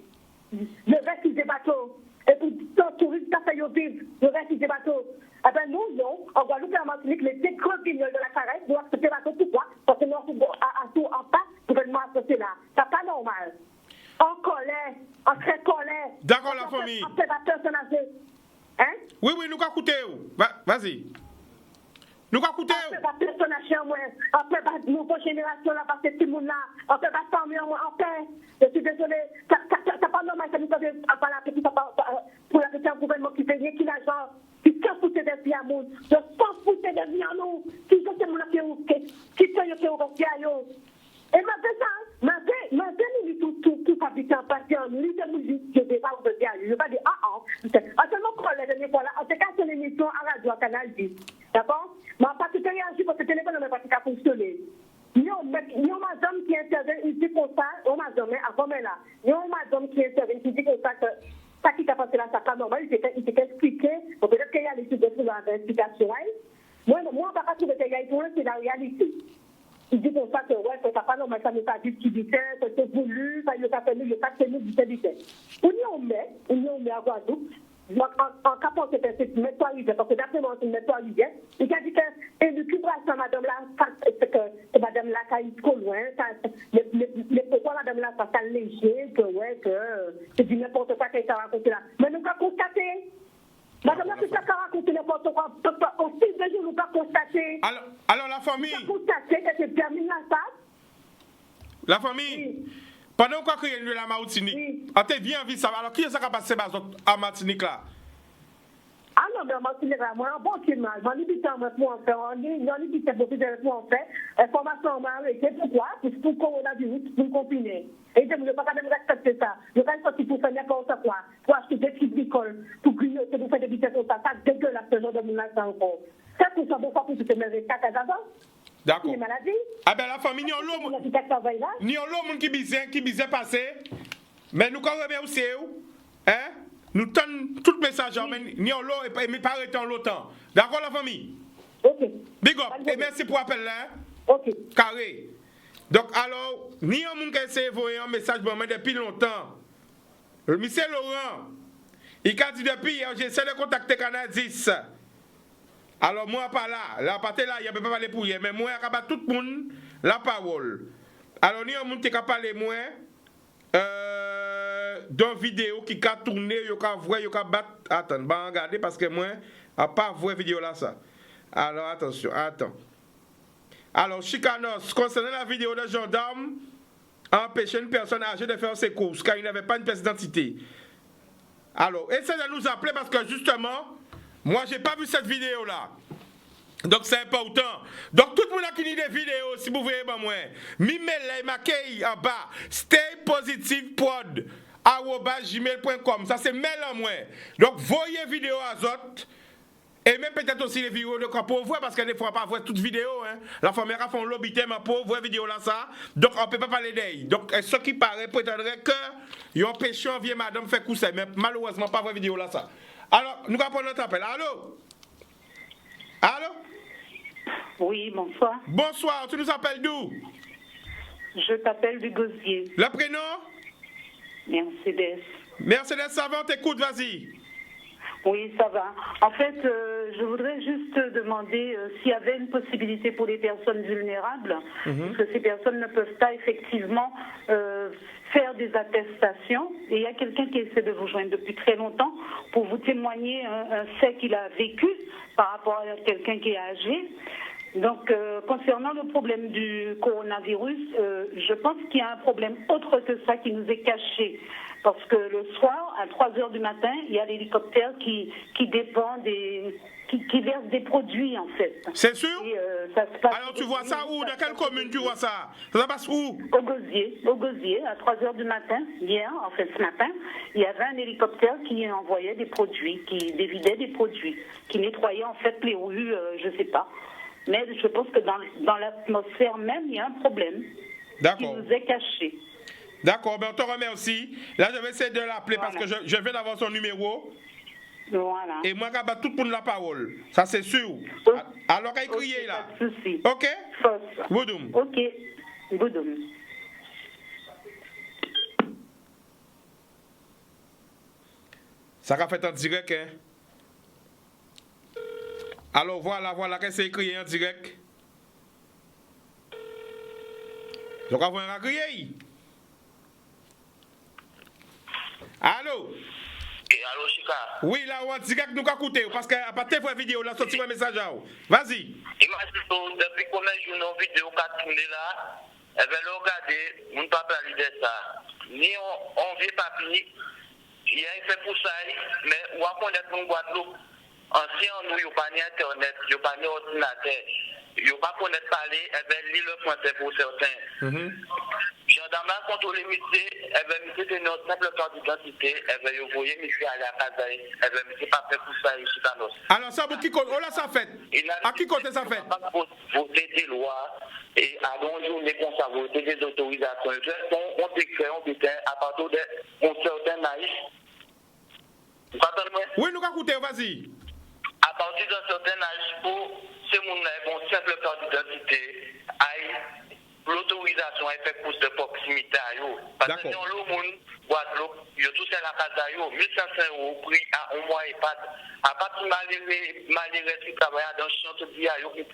Le reste, ils des bateaux. Et pour les touristes, ça fait vivre. Le reste, ils des bateaux. Eh bien, nous, non, en Guadeloupe et en Martinique, les deux grands guignols de la Caraïbe, nous acceptons les bateaux. Pourquoi? Parce que nous avons en pas, gouvernement associé là. Ce n'est pas normal. En colère, en très colère. D'accord, la famille. En fait, la personne âgée. Hein? Oui, nous allons écouter. Vas-y. Nous allons écouter. En fait, la personne âgée en moi. En fait, la nouvelle génération là, parce que tout le monde là. En fait, la famille en moi. En fait, je suis désolée. C'est pas normal que nous sommes pas la petite pour la petite gouvernement qui fait rien, qui l'argent, qui s'en fout des vies à nous. Je s'en fout des vies à nous. Qui sont ces gens qui sont à nous. Et maintenant, tout habitant patient, lui, je ne vais pas vous dire, je ne vais pas dire, seulement pour la dernière fois, là, en tout cas, c'est l'émission à radio, à Canal 10. D'accord? Mais en particulier, réagir parce que le téléphone n'a pas fonctionné. Il y a madame qui intervient, il dit comme ça, on m'a donné, avant là, il y a madame qui intervient, qui dit comme ça, que ça qui t'a passé là, ça pas normal, il s'est expliqué, peut-être qu'il y a des choses de l'explication. Moi, on ne va pas trouver qu'il y a une c'est la réalité. Il dit comme ça que ouais, c'est pas normal, ça n'est pas du petit vitesse, c'est voulu, ça ne pas fait nous, il n'y a pas fait nous du vitesse. On y met à Guadeloupe. En capant cette méthode, parce que d'après moi, c'est une méthode, il a dit que l'élucubration, madame là, que madame là, quand il est trop loin, mais pourquoi madame là, ça c'est léger, que ouais, que c'est du n'importe quoi qu'elle t'a raconté là. Mais nous avons constaté. Madame là, c'est ça qu'a raconté n'importe quoi. Au fil des jours, nous avons constaté. Alors la famille. Nous avons constaté que c'est terminé là, ça. La famille. Oui. Pendant qu'on crée la Martinique, oui. On te bien envie de savoir. Alors qui est-ce qui a passé à Martinique là? Ah non, mais en Martinique là, moi, un bon climat. J'en ai dit ça, moi, en fait. On y dit que beaucoup de moi, en fait. Information m'a arrêté. Pourquoi? Pour le coronavirus, pour le confiner. Et je ne veux pas quand même respecter ça. Je ne vais pas sortir pour faire n'importe quoi. Pour acheter des petits bricoles, pour grignoter, pour faire des vitesses comme ça. Ça dégueulasse, ce genre de monde là, encore. C'est pour ça, bon, pas pour tout te mettre 4 à d'avant. D'accord. Ah ben la famille, ni on l'homme qui bisait passer, mais nous quand même aussi, hein, nous tenons tout message, mais ni on l'homme et pas arrêter en l'autant. D'accord la famille? Ok. Big up, et merci pour l'appel là. Ok. Carré. Donc alors, ni on monde qui essaie d'envoyer un message pour moi depuis longtemps. Monsieur Laurent, il a dit depuis hier, j'essaie de contacter Canal 10. Alors moi pas là, la partie là, il ne peut pas parler pour hier, mais moi, je vais tout le monde la parole. Alors nous, on peut parler moi d'une vidéo qui a tourné, il a vu, il a battu. Attends, bah regarder parce que moi, je n'ai pas vu la vidéo là ça. Alors attention, attends. Alors Chicanos, concernant la vidéo de gendarme, empêcher une personne âgée de faire ses courses car il n'avait pas une pièce d'identité. Alors, essayez de nous appeler parce que justement, moi, j'ai pas vu cette vidéo-là. Donc, c'est important. Donc, tout le monde a qui des vidéos, si vous voyez, moi, mimele maquille en bas, staypositivepod@gmail.com. Ça, c'est mail en moi. Donc, voyez vidéo à autres Et même peut-être aussi les vidéos de quand pour voir, parce que des fois, pas voir toute vidéo. Hein. La famille a fait un lobby thème pour voir vidéo là, ça. Donc, on ne peut pas parler d'elle. Donc, ce qui paraît prétendrait que il y a un péché, vieille madame fait coup ça, mais malheureusement, pas voir vidéo là, ça. Alors, nous allons prendre notre appel. Allô? Allô? Oui, bonsoir. Bonsoir, tu nous appelles d'où? Je t'appelle du Gosier. Le prénom? Mercedes. Mercedes Savant, écoute, vas-y. Oui, ça va. En fait, je voudrais juste demander s'il y avait une possibilité pour les personnes vulnérables, parce que ces personnes ne peuvent pas effectivement faire des attestations. Et il y a quelqu'un qui essaie de vous joindre depuis très longtemps pour vous témoigner un fait qu'il a vécu par rapport à quelqu'un qui est âgé. Donc, concernant le problème du coronavirus, je pense qu'il y a un problème autre que ça qui nous est caché. Parce que le soir, à 3h du matin, il y a l'hélicoptère qui dépend qui verse des produits, en fait. C'est sûr? Et, ça se passe. Alors, tu vois ça où? Dans quelle commune tu vois ça? Ça passe où? Au Gosier, à 3h du matin, hier, en fait, ce matin, il y avait un hélicoptère qui envoyait des produits, qui dévidait des produits, qui nettoyait, en fait, les rues, je ne sais pas. Mais je pense que dans l'atmosphère même, il y a un problème qui nous est caché. D'accord, ben on te remercie. Là, je vais essayer de l'appeler parce que je viens d'avoir son numéro. Voilà. Et moi, je vais tout le monde la parole. Ça, c'est sûr. Alors, qu'à crier là. Pas de souci. OK? Fausse. Boudoum. OK. Boudoum. Ça va fait en direct, hein? Alors, voilà, qu'est-ce que c'est écrit en direct? Je vais avoir un crier. Allô? Allô, Chika? Oui, là, on direct nous écouter parce que à partir de la vidéo, là, sorti un message à vous. Vas-y. Imagine, depuis combien de jours nos vidéos qui tournent là, eh bien, regardez, on ne peut pas parler de ça. Ni on vient pas fini, il y a un fait pour ça, mais on va connaître mon Guadeloupe. Ancien, nous, il n'y a pas d'Internet, il n'y a pas d'ordinateur, il n'y a pas connaître parler, eh bien, lire le français pour certains. Gendarme contrôle les métiers, eh bien, monsieur c'est notre simple carte d'identité, eh bien, vous voyez, monsieur aller à casa, eh bien, monsieur pas fait pour ça ici dans nos. Alors, ça, qui compte? Oh là, ça fait. À qui compte ça fait? Voter des lois et à long journée qu'on ça voter des autorisations. On décret, on décret à partir d'un certain âge. Vous comprenez? Oui, nous écoutez, vas-y. À partir d'un certain âge, pour ce monde-là, une simple carte d'identité, l'autorisation est faite pour de proximité à eux. Parce que dans le monde, Guadeloupe, il y a tout ça à la casa à eux, 1500 € prix à un mois et pas. À partir de malheureux qui travaillent dans le champ,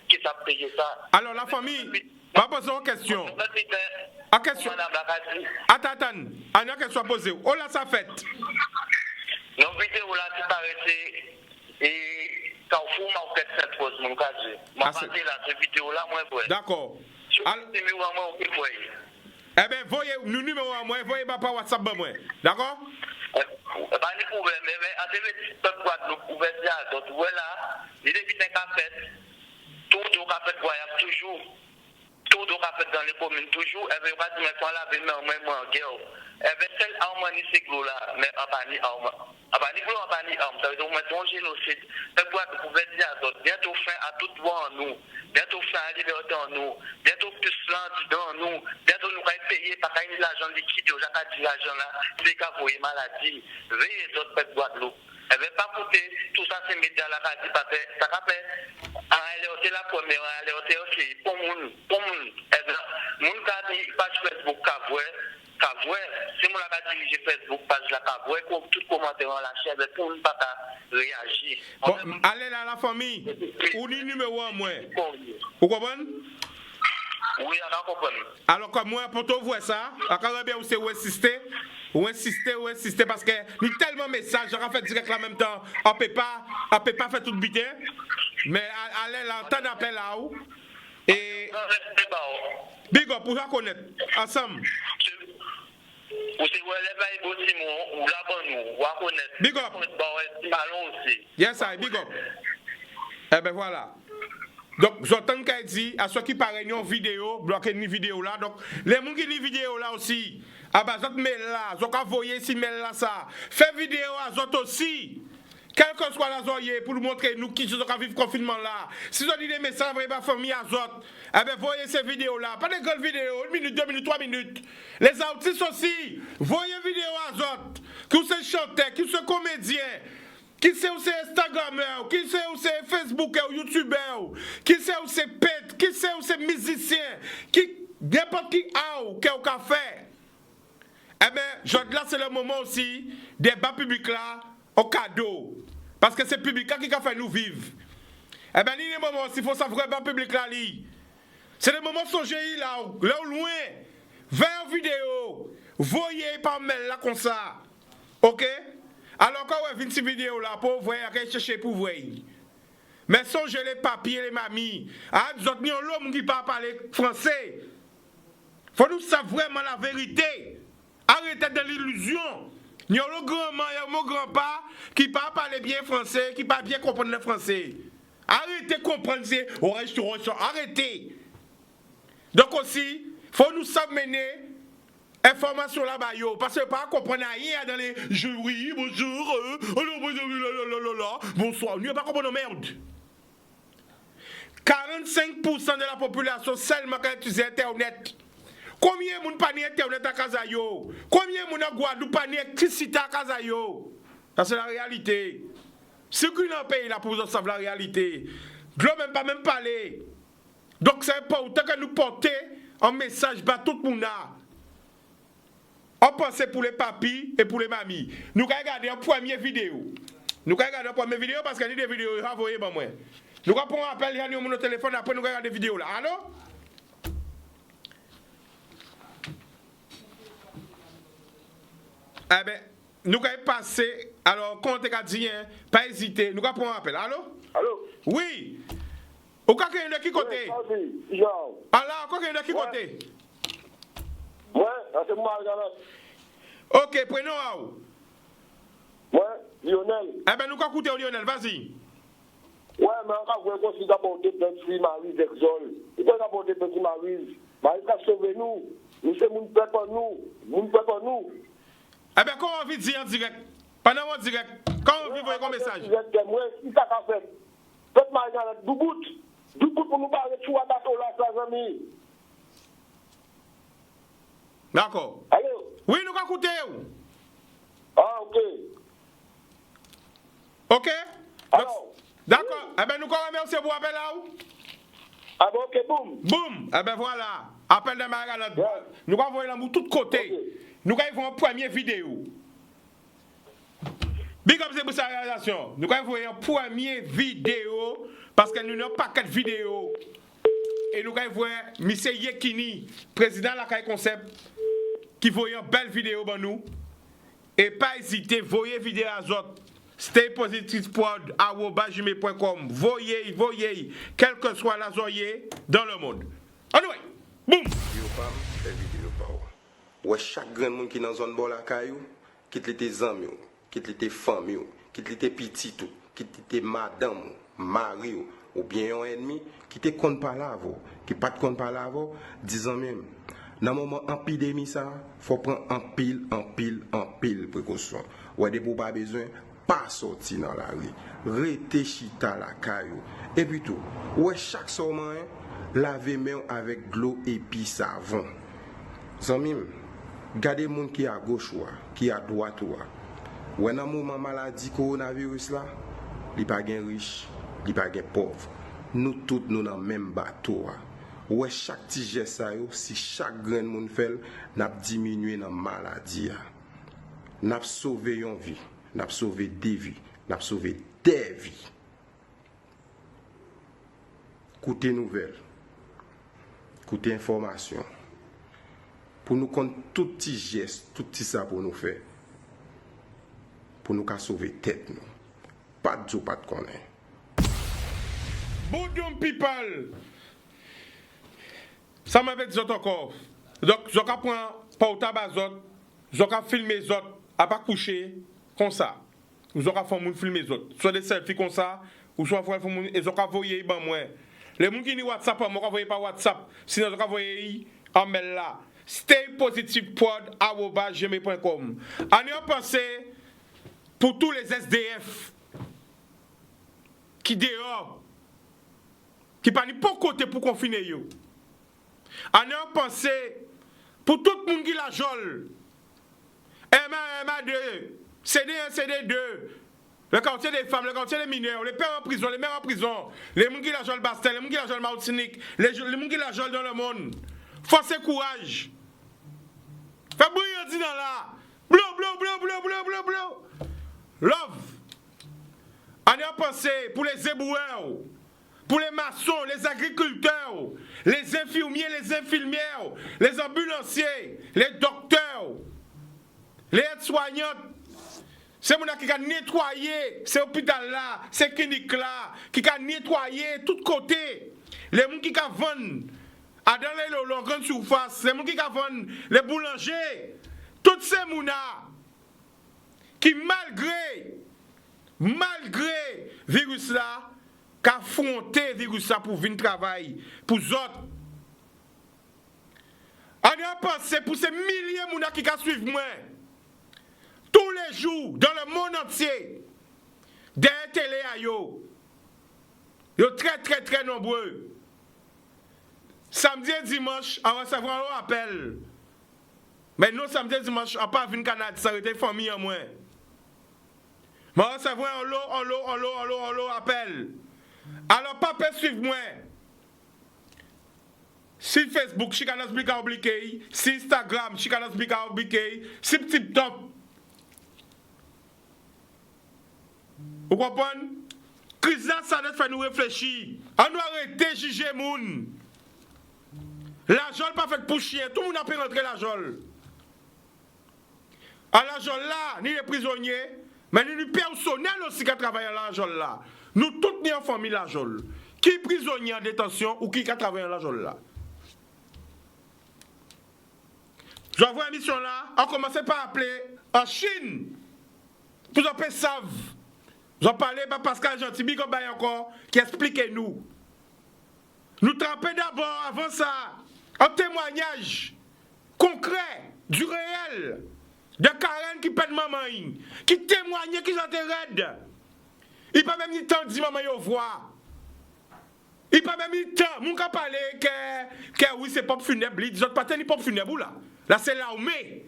qui t'a payé ça. Alors, la famille, va poser une question. À question. Attends, une question à poser. Oh là, ça fait. Dans la vidéo là, tu paraissais. Et Carrefour m'a fait cette chose, mon cas. M'a passé là, cette vidéo là, moi, ouais. D'accord. Eh bien, voyez, nous numéro à moi, voyez pas par WhatsApp, moi. D'accord? Pas de problème, mais à travers le peuple Guadeloupe, ouverture, donc voilà, il est vite qu'à faire. Tout le fait voyage, toujours. Tout le fait dans les communes, toujours. Eh bien, on va dire, mais quand la vie, mais moi, en guerre. Eh bien, celle harmonie, c'est que là, mais en panique, ça veut dire qu'on un génocide. Le Guadeloupe pouvait dire bientôt fin à tout droit en nous, bientôt fin à la liberté en nous, bientôt plus lente dans nous, bientôt nous allons payer par l'argent liquide, j'ai dit l'argent là, c'est qu'à voyer maladie. Veillez les autres peuples Guadeloupe. Eh bien, pas coûter, tout ça, c'est médias là, ça rappelle, alerter la première, alerter aussi, pour moun, eh bien, moun qui a dit, page Facebook, Cavoué, si mon a dirigé Facebook, page la Cavoué, comme tout commentaire en la chaîne, pour ne pas réagir. Bon, allez là, la famille, ou ni numéro en moins. Vous comprenez? Oui, on comprend. Alors, comme moi, pour tout voir ça, quand bien vous insister, parce que nous avons tellement de messages, j'aurais fait direct en même temps, on ne peut pas faire tout le bitin, mais allez là, tant d'appels là où. Et. Big up, pour reconnaître, ensemble. Big up. Yes, I big up. Eh ben voilà. Donc, j'entends qu'elle dit à ceux qui parlent une vidéo, bloquer une vidéo là. Donc, les gens qui ont une vidéo là aussi, ah bah, j'ont mail là, j'ont envoyé si mail là ça. Fais vidéo à eux aussi. quel que soit la zone, pour nous montrer nous qui sommes vivre le confinement là. Si vous avez des messages, vous avez famille à autres, eh bien, voyez ces vidéos là. Pas de grandes vidéos, 1 minute, 2 minutes, 3 minutes. Les artistes aussi, voyez vidéos à autres. Qui sont chanteurs, qui sont comédiens, qui sont Instagrammeurs, qui sont Facebookers, YouTubers, qui sont pètes, qui sont musiciens, qui n'importe qui a ou qui a fait. Eh bien, là, c'est le moment aussi, débat public là, au cadeau. Parce que c'est public là qui a fait nous vivre. Eh bien, il y a des moments aussi, il faut savoir débat public là. C'est le moment de songer là, là au loin, vers vidéo, voyez par mail là comme ça. Ok? Alors, quand vous avez une vidéo là, pour voir, chercher pour voir. Mais songez les papiers, les mamies. Ah, nous autres, l'homme qui parle parler français. Faut nous savoir vraiment la vérité. Arrêtez de l'illusion. Il y a le grand-mère, il y a mon grand-père qui ne parle pas bien français, qui ne parle bien comprendre le français. Arrêtez de comprendre ces restauration. Arrêtez. Donc aussi, il faut nous mener information là-bas, parce que pas comprendre rien dans les jeux, oui, bonjour, bonsoir. Nous ne pas comprendre merde. 45% de la population seulement qui utilise Internet. Combien de gens pas Internet à Kazayo? Combien de gens à Guadeloupe pas électricité à Kazayo? Ça c'est la réalité. Ceux qui dans le pays là pour vous savoir la réalité. Je ne même pas parler. Donc c'est important que nous porter un message à tout le monde. On pense pour les papis et pour les mamies. Nous allons regarder une première vidéo. Nous allons regarder une première vidéo parce qu'il y a des vidéos à envoyer. Nous allons prendre un appel, il y a mon téléphone, après nous allons regarder des vidéos là. Allô? Eh bien, nous allons passer. Alors, quand on te dit, pas hésiter. Nous allons prendre un appel. Allô? Allô? Oui. Au cas qu'il y en a qui côté? Alors, au cas qu'il y en a qui côté? Ouais, c'est moi, regarde. Ok, prenons à où? Ouais, Lionel. Eh bien, nous allons écouter Lionel, vas-y. Ouais, mais on va considérer d'apporter petit Marie d'Exol. Il faut apporter petit Marie. Marie va sauver nous. Nous sommes une peuple en nous. Nous peuple en nous. Eh bien, comment on vit dire en direct? Pendant en direct, quand on vit votre message? Moi, si ça a fait. Petit Marie, du bout. Du bout pour nous parler de tout à bateau là, ça, amis. D'accord. Allô? Oui, nous allons écouter. Ah, ok. Ok? Alors? D'accord. Eh bien, nous allons remercier pour l'appel là. Ah bon, ok, boum. Boum. Eh bien, voilà. Appel de Margaret. Nous allons envoyer l'amour de tous côtés. Okay. Nous allons voir une première vidéo. Big up, c'est pour sa réalisation. Nous allons voir une première vidéo parce que nous n'avons pas 4 vidéos. Et nous allons voir M. Yekini, président de la CAI Concept, qui voit une belle vidéo pour nous. Et pas hésiter, voyez vidéo à autres. staypositivepod@gmail.com. Voyez, quelle que soit la zone dans le monde. Anyway, boum! Ouais, chaque grand monde qui est dans la zone de la caillou, quitte les amis, quitte les familles, quitte les petits, quitte les madame, mari ou bien un ennemi, qui te compte pas là, qui pas te compte pas là, disant même, dans le moment épidémie ça, faut prendre en pile précaution. Ouais, des pour pas besoin, pas sortir dans la rue, rester chita la caillou. Et puis tout, ouais, chaque soir, laver main avec de l'eau et puis savon. Zamim, gardez les gens qui à gauche ou qui à droite ou. Ou dans moment maladie coronavirus là, il pas gain riche, il pas gain pauvre. Nous tous nous dans même bateau. Ouais, chaque petit geste ça yo, si chaque grand monde fait, n'a diminué dans maladie. N'a sauvé une vie, n'a sauvé des vies, n'a sauvé des vies. Écoutez nouvelles. Écoutez information. Pour nous compter tout petit geste, tout petit ça pour nous faire. Pour nous sauver tête nous. Pas de pas de connaître. Bonjour people. Ça m'avait dit encore. Donc je vais prendre portable à autres, je vais filmer les autres à pas coucher comme ça. Je vais faire mon filmer les autres. Soit des selfies comme ça ou soit faire mon et je vais envoyer ben moi. Les gens qui ni WhatsApp, moi envoyer par WhatsApp. Sinon je vais envoyer en mail là. staypositivepod@gmail.com. On y a pensé pour tous les SDF qui dehors, qui pas ni pas côté pour confiner yo. On a pensé pour tout le monde qui la jole. MA2, CD1, CD2, le quartier des femmes, le quartier des mineurs, les pères en prison, les mères en prison, les gens qui la jole Bastel, les gens qui la jole Martinique, les gens qui la jole dans le monde. Force et courage. Fais bouillir dit dans là. Bleu. Love. On a pensé pour les éboueurs, pour les maçons, les agriculteurs, les infirmiers, les infirmières, les ambulanciers, les docteurs, les aides-soignantes. C'est mon qui a nettoyé ces hôpitaux là, ces cliniques là, qui a nettoyé tous côtés. Les gens qui vendent à dans les grandes surfaces, les gens qui vendent les boulangers, tous ces gens qui malgré virus là, qui affronté virus là pour venir travailler pour les autres. On a pensé pour ces milliers de gens qui suivent moi tous les jours dans le monde entier des télé à yo. Yo très nombreux. Samedi et dimanche, on va recevoir un appel. Mais non, samedi et dimanche, on pas venir Canada, ça aurait famille en moins. Mais on va recevoir un lot appel. Alors, papa, suivez-moi. Si Facebook, Chicana Sbika obliqué. Si Instagram, Chicana Sbika obliqué. Si TikTok. Vous comprenez? Crise là, ça doit faire nous réfléchir. On doit arrêter de juger les gens. La jole pas fait pour chien. Tout le monde a pu rentrer la jole. À la jole là, ni les prisonniers, mais ni les personnels aussi qui travaillent à la jole là. Nous tous ni en famille la jole. Qui prisonnier en détention ou qui travaille à la jole là. Je vais voir une mission là. On commence par appeler en Chine. Vous en savent. Je vais parler à Pascal Gentil, encore, qui explique nous. Nous tremper d'abord, avant ça, un témoignage concret, du réel, de Karen qui pète maman, qui témoigne qui j'en raide. Il n'a pas même eu le temps de dire maman au revoir. Il n'a pas même eu le temps. Mon cas parler que oui, c'est pas funèbre. Il dit pas tenir pas funèbre là. Là, c'est l'armée.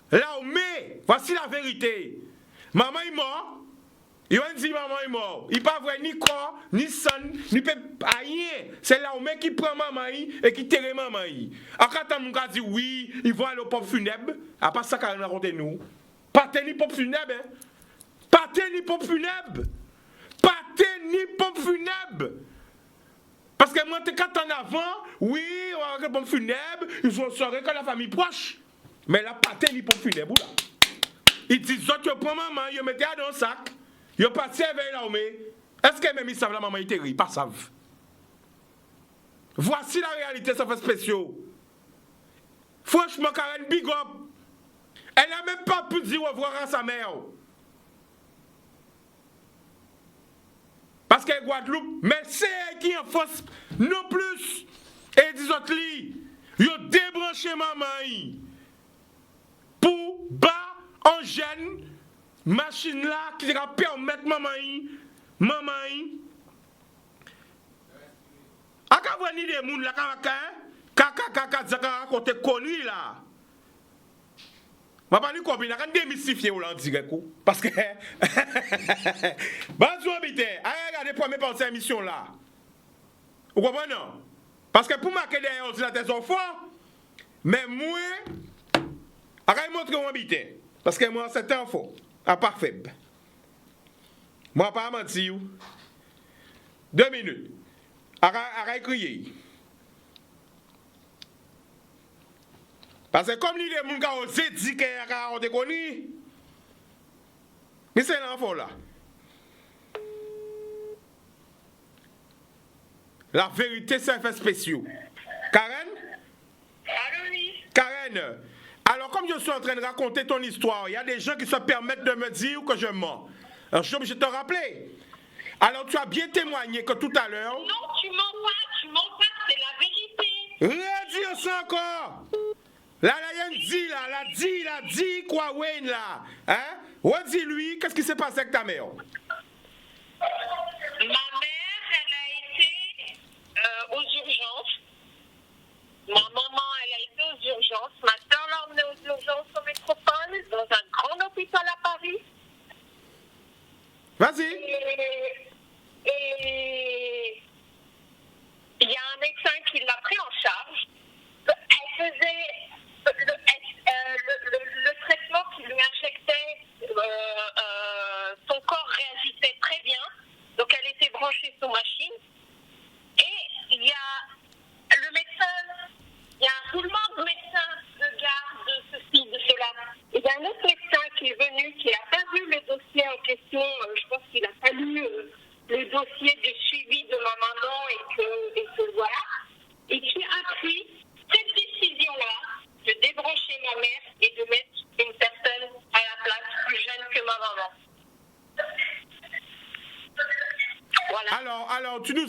L'armée. Voici la vérité. Maman est morte. Il a dit maman est mort. Il pas vrai ni corps, ni son, ni rien. C'est l'armée qui prend maman et qui terre maman. Quand on a dit oui, il va aller au pop funèbre. À part ça qu'on a raconté nous. Pas tenir pop funèbre. Pas tenir pop funèbre. Pas tenir pop funèbre. Parce que moi, quand en avant, oui, on va avoir un funèbre, ils vont soirée quand la famille proche. Mais là, pas tenir pop funèbre là. Ils disent, tu prends maman, ils mettent dans le sac. Ils ont parti avec l'armée. Est-ce que même ils savent la maman est terrible? Pas savent. Voici la réalité, ça fait spécial. Franchement, Karen Big Up, elle n'a même pas pu dire au revoir à sa mère. Parce qu'elle est Guadeloupe, mais c'est elle qui en force non plus. Et disent autres, ils ont débranché maman pour bas en gêne. Machine là qui va permettre maman a ka veni des moun la kaka raconter connerie là. Ma pas ni combien la démystifier ou là en direct parce que bonjour habité regardez premier partie émission là. Vous comprenez non? Parce que pour marquer derrière ordinateur sont forts mais moi arrête montrer mon habité parce que moi c'est un faux. À part faible. Moi, pas mentir. 2 minutes. Arrête crier. Parce que comme les gens qui ont osé dire qu'ils ont déconné, mais c'est l'enfant là. La vérité, c'est un fait spécial. Karen? Karen? Alors, comme je suis en train de raconter ton histoire, il y a des gens qui se permettent de me dire que je mens. Alors, je suis obligé de te rappeler. Alors, tu as bien témoigné que tout à l'heure... Non, tu mens pas, c'est la vérité. Redis ça encore. Là, il a dit quoi, Wayne, là. Hein? Redis-lui, qu'est-ce qui s'est passé avec ta mère? Ma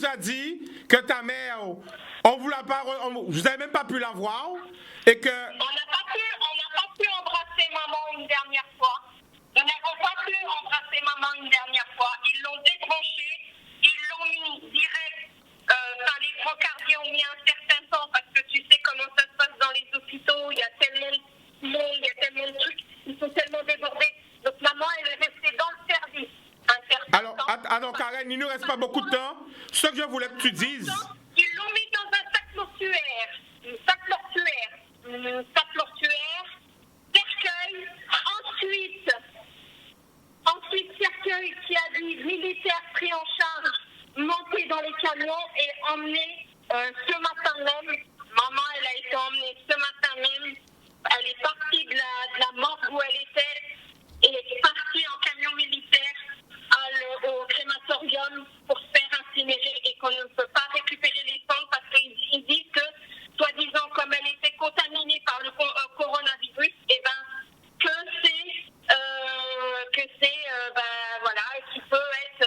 nous a dit que ta mère, vous n'avez même pas pu la voir et que... On n'a pas pu embrasser maman une dernière fois. Nous n'avons pas pu embrasser maman une dernière fois. Ils l'ont débranché, ils l'ont mis direct. Les brocardiers ont mis un certain temps parce que tu sais comment ça se passe dans les hôpitaux. Il y a tellement de monde, il y a tellement de trucs, ils sont tellement débordés. Donc maman, elle est restée dans le service. Alors Karen, il ne nous reste pas beaucoup de temps. Ce que je voulais que tu dises... Ils l'ont mis dans un sac mortuaire, cercueil, ensuite cercueil qui a dit militaire pris en charge, monté dans les camions et emmené ce matin même. Maman, elle a été emmenée ce matin même. Elle est partie de la morgue où elle était et est partie en camion militaire au crématorium pour se faire incinérer et qu'on ne peut pas récupérer les cendres parce qu'ils disent que, soi-disant, comme elle était contaminée par le coronavirus, que qui peut être,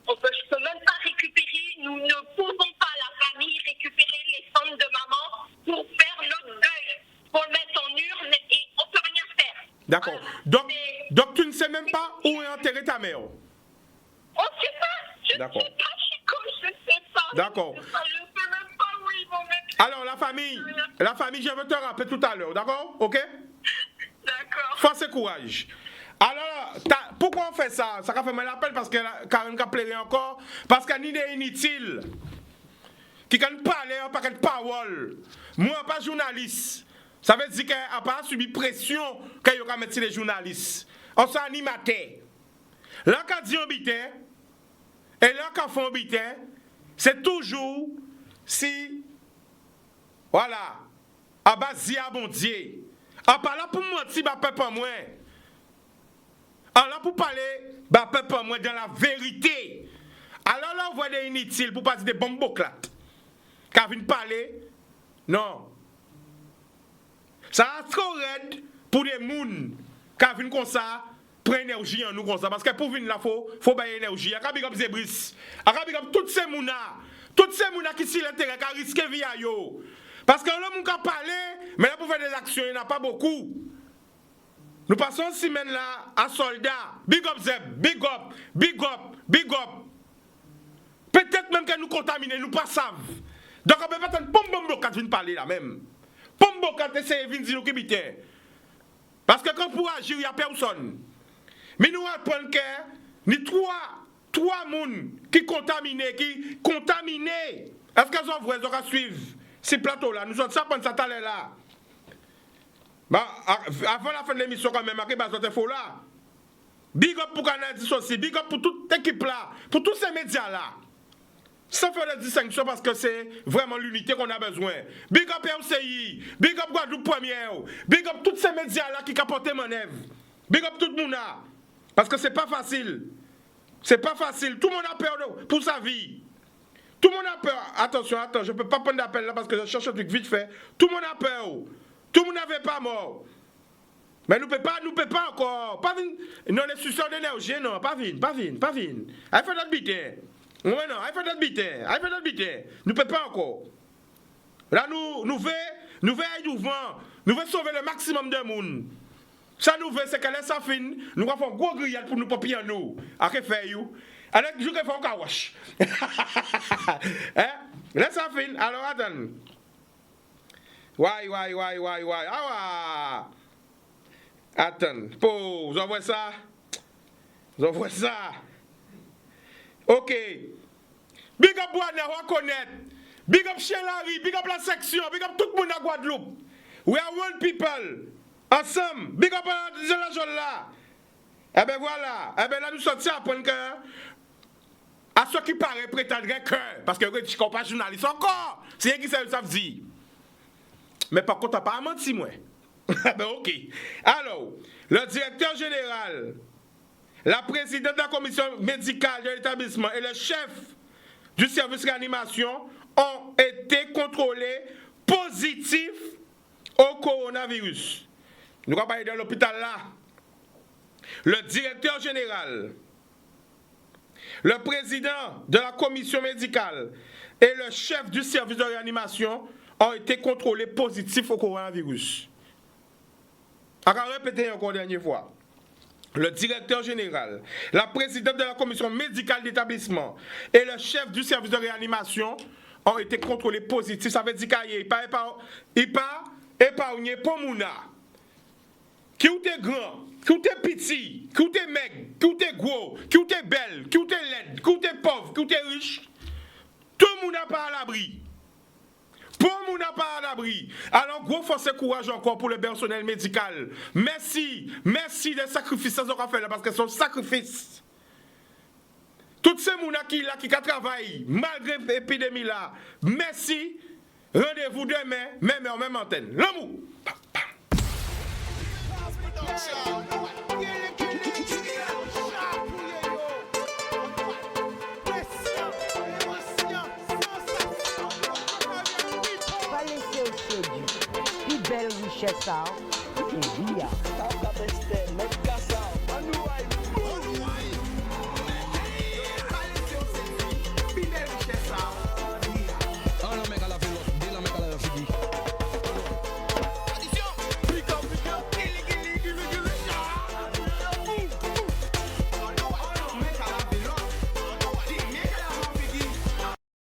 donc je peux même pas récupérer, nous ne pouvons pas, la famille, récupérer les cendres de maman pour faire notre deuil, pour le mettre en urne et on peut rien faire. D'accord. Voilà. Donc tu ne sais même pas où est enterrée ta mère? On ne sait pas. Je ne sais pas, Chico, je ne sais pas. D'accord. Je ne sais même pas où ils vont mettre. Alors la famille, je vais te rappeler tout à l'heure, d'accord? Ok? D'accord. Force et courage. Alors, pourquoi on fait ça? Ça a fait mal l'appel parce que Karen a pleuré encore. Parce qu'elle est inutile. Qui ne parle pas de parole. Moi, pas journaliste. Ça veut dire qu'elle n'a pas subi pression qu'elle a mettre les journalistes. On s'est animateur. Là, quand dit on bitait, et là, quand on bitait, c'est toujours si, voilà, à base de bon Dieu. En parlant pour mentir, bah, peuple moins. En là, pour parler, bah, peuple moins dans la vérité. Alors là, on voit des inutiles pour pas dire des bombes boclates. Quand viennent parler, non. Ça a trop raide pour des gens qui viennent comme ça, prendre énergie en nous comme ça. Parce que pour venir là, il faut bailler énergie. Il y a Zébris. Il y a toutes ces gens qui sont l'intérêt, qui risquent vie à eux. Parce que là, on peut parler, mais là, pour faire des actions, il n'y en a pas beaucoup. Nous passons 6 semaines là à soldats. Big up Zeb, big up, big up, big up. Peut-être même que nous contaminons, nous pas savent. Donc on peut pas attendre pombo quand vient parler là même. Pombo quand essaye de venir dire nous qui bité. Parce que quand pour agir, il n'y a personne. Mais nous apprenons que ni trois personnes qui contaminent. Est-ce qu'elles sont vraies, elles ont suivre ces plateaux là? Nous sommes ça pendant ça là. Bah, avant la fin de l'émission quand même, après ça faux là. Big up pour Canal 10 aussi, big up pour toute équipe là, pour tous ces médias là. Sans faire de distinction parce que c'est vraiment l'unité qu'on a besoin. Big up RCI, big up Guadeloupe Première, big up tous ces médias là qui capotent mon œuvre. Big up tout le monde là. Parce que c'est pas facile. C'est pas facile. Tout le monde a peur pour sa vie. Tout le monde a peur. Attention, je peux pas prendre d'appel là parce que je cherche un truc vite fait. Tout le monde a peur. Tout le monde n'avait pas mort. Mais nous ne pouvons pas encore. Pas vine. Non, les suceurs d'énergie, non, pas vine. Il faut notre bitin. Non, il faut notre bitin. Nous ne pouvons pas encore. Là, nous voulons aller du vent. Nous voulons sauver le maximum de monde. Ça nous veut, c'est que laisse ça fin. Nous allons faire un gros grillade pour nous papier en nous. À que faire you? Avec je vais faire un kawash. Laisse ça fin. Alors attends. Ouais. Ah, attends, pause, on voit ça. Ok. Big up Boane, on connaît. Big up Chelari, big up la section, big up tout le monde à Guadeloupe. We are one people. Ensemble, big up à la zone là. Eh ben voilà. Eh ben là, nous sommes à prendre cœur. À ceux qui paraissent prétendre cœur. Parce que je ne suis pas journaliste encore. C'est qui ça veut dire. Mais par contre, tu n'as pas menti, moi. Ben ok. Alors, le directeur général, la présidente de la commission médicale de l'établissement et le chef du service réanimation ont été contrôlés positifs au coronavirus. Nous allons parler de l'hôpital là. Le directeur général, le président de la commission médicale et le chef du service de réanimation ont été contrôlés positifs au coronavirus. On va répéter encore une dernière fois. Le directeur général, la présidente de la commission médicale d'établissement et le chef du service de réanimation ont été contrôlés positifs. Ça veut dire qu'il n'est pas épargné pour Mouna. Qui ou t'es grand, qui ou t'es petit, qui ou t'es maigre, qui ou t'es gros, qui ou t'es belle, qui ou t'es laide, qui ou t'es pauvre, qui ou t'es riche, tout le monde n'a pas à l'abri. Pour le monde n'a pas à l'abri. Alors, gros force et courage encore pour le personnel médical. Merci des sacrifices qu'on a fait là, parce que c'est un sacrifice. Tous ces gens qui travaillent malgré l'épidémie là, merci. Rendez-vous demain, même heure, même antenne. L'amour. Belle richesse, c'est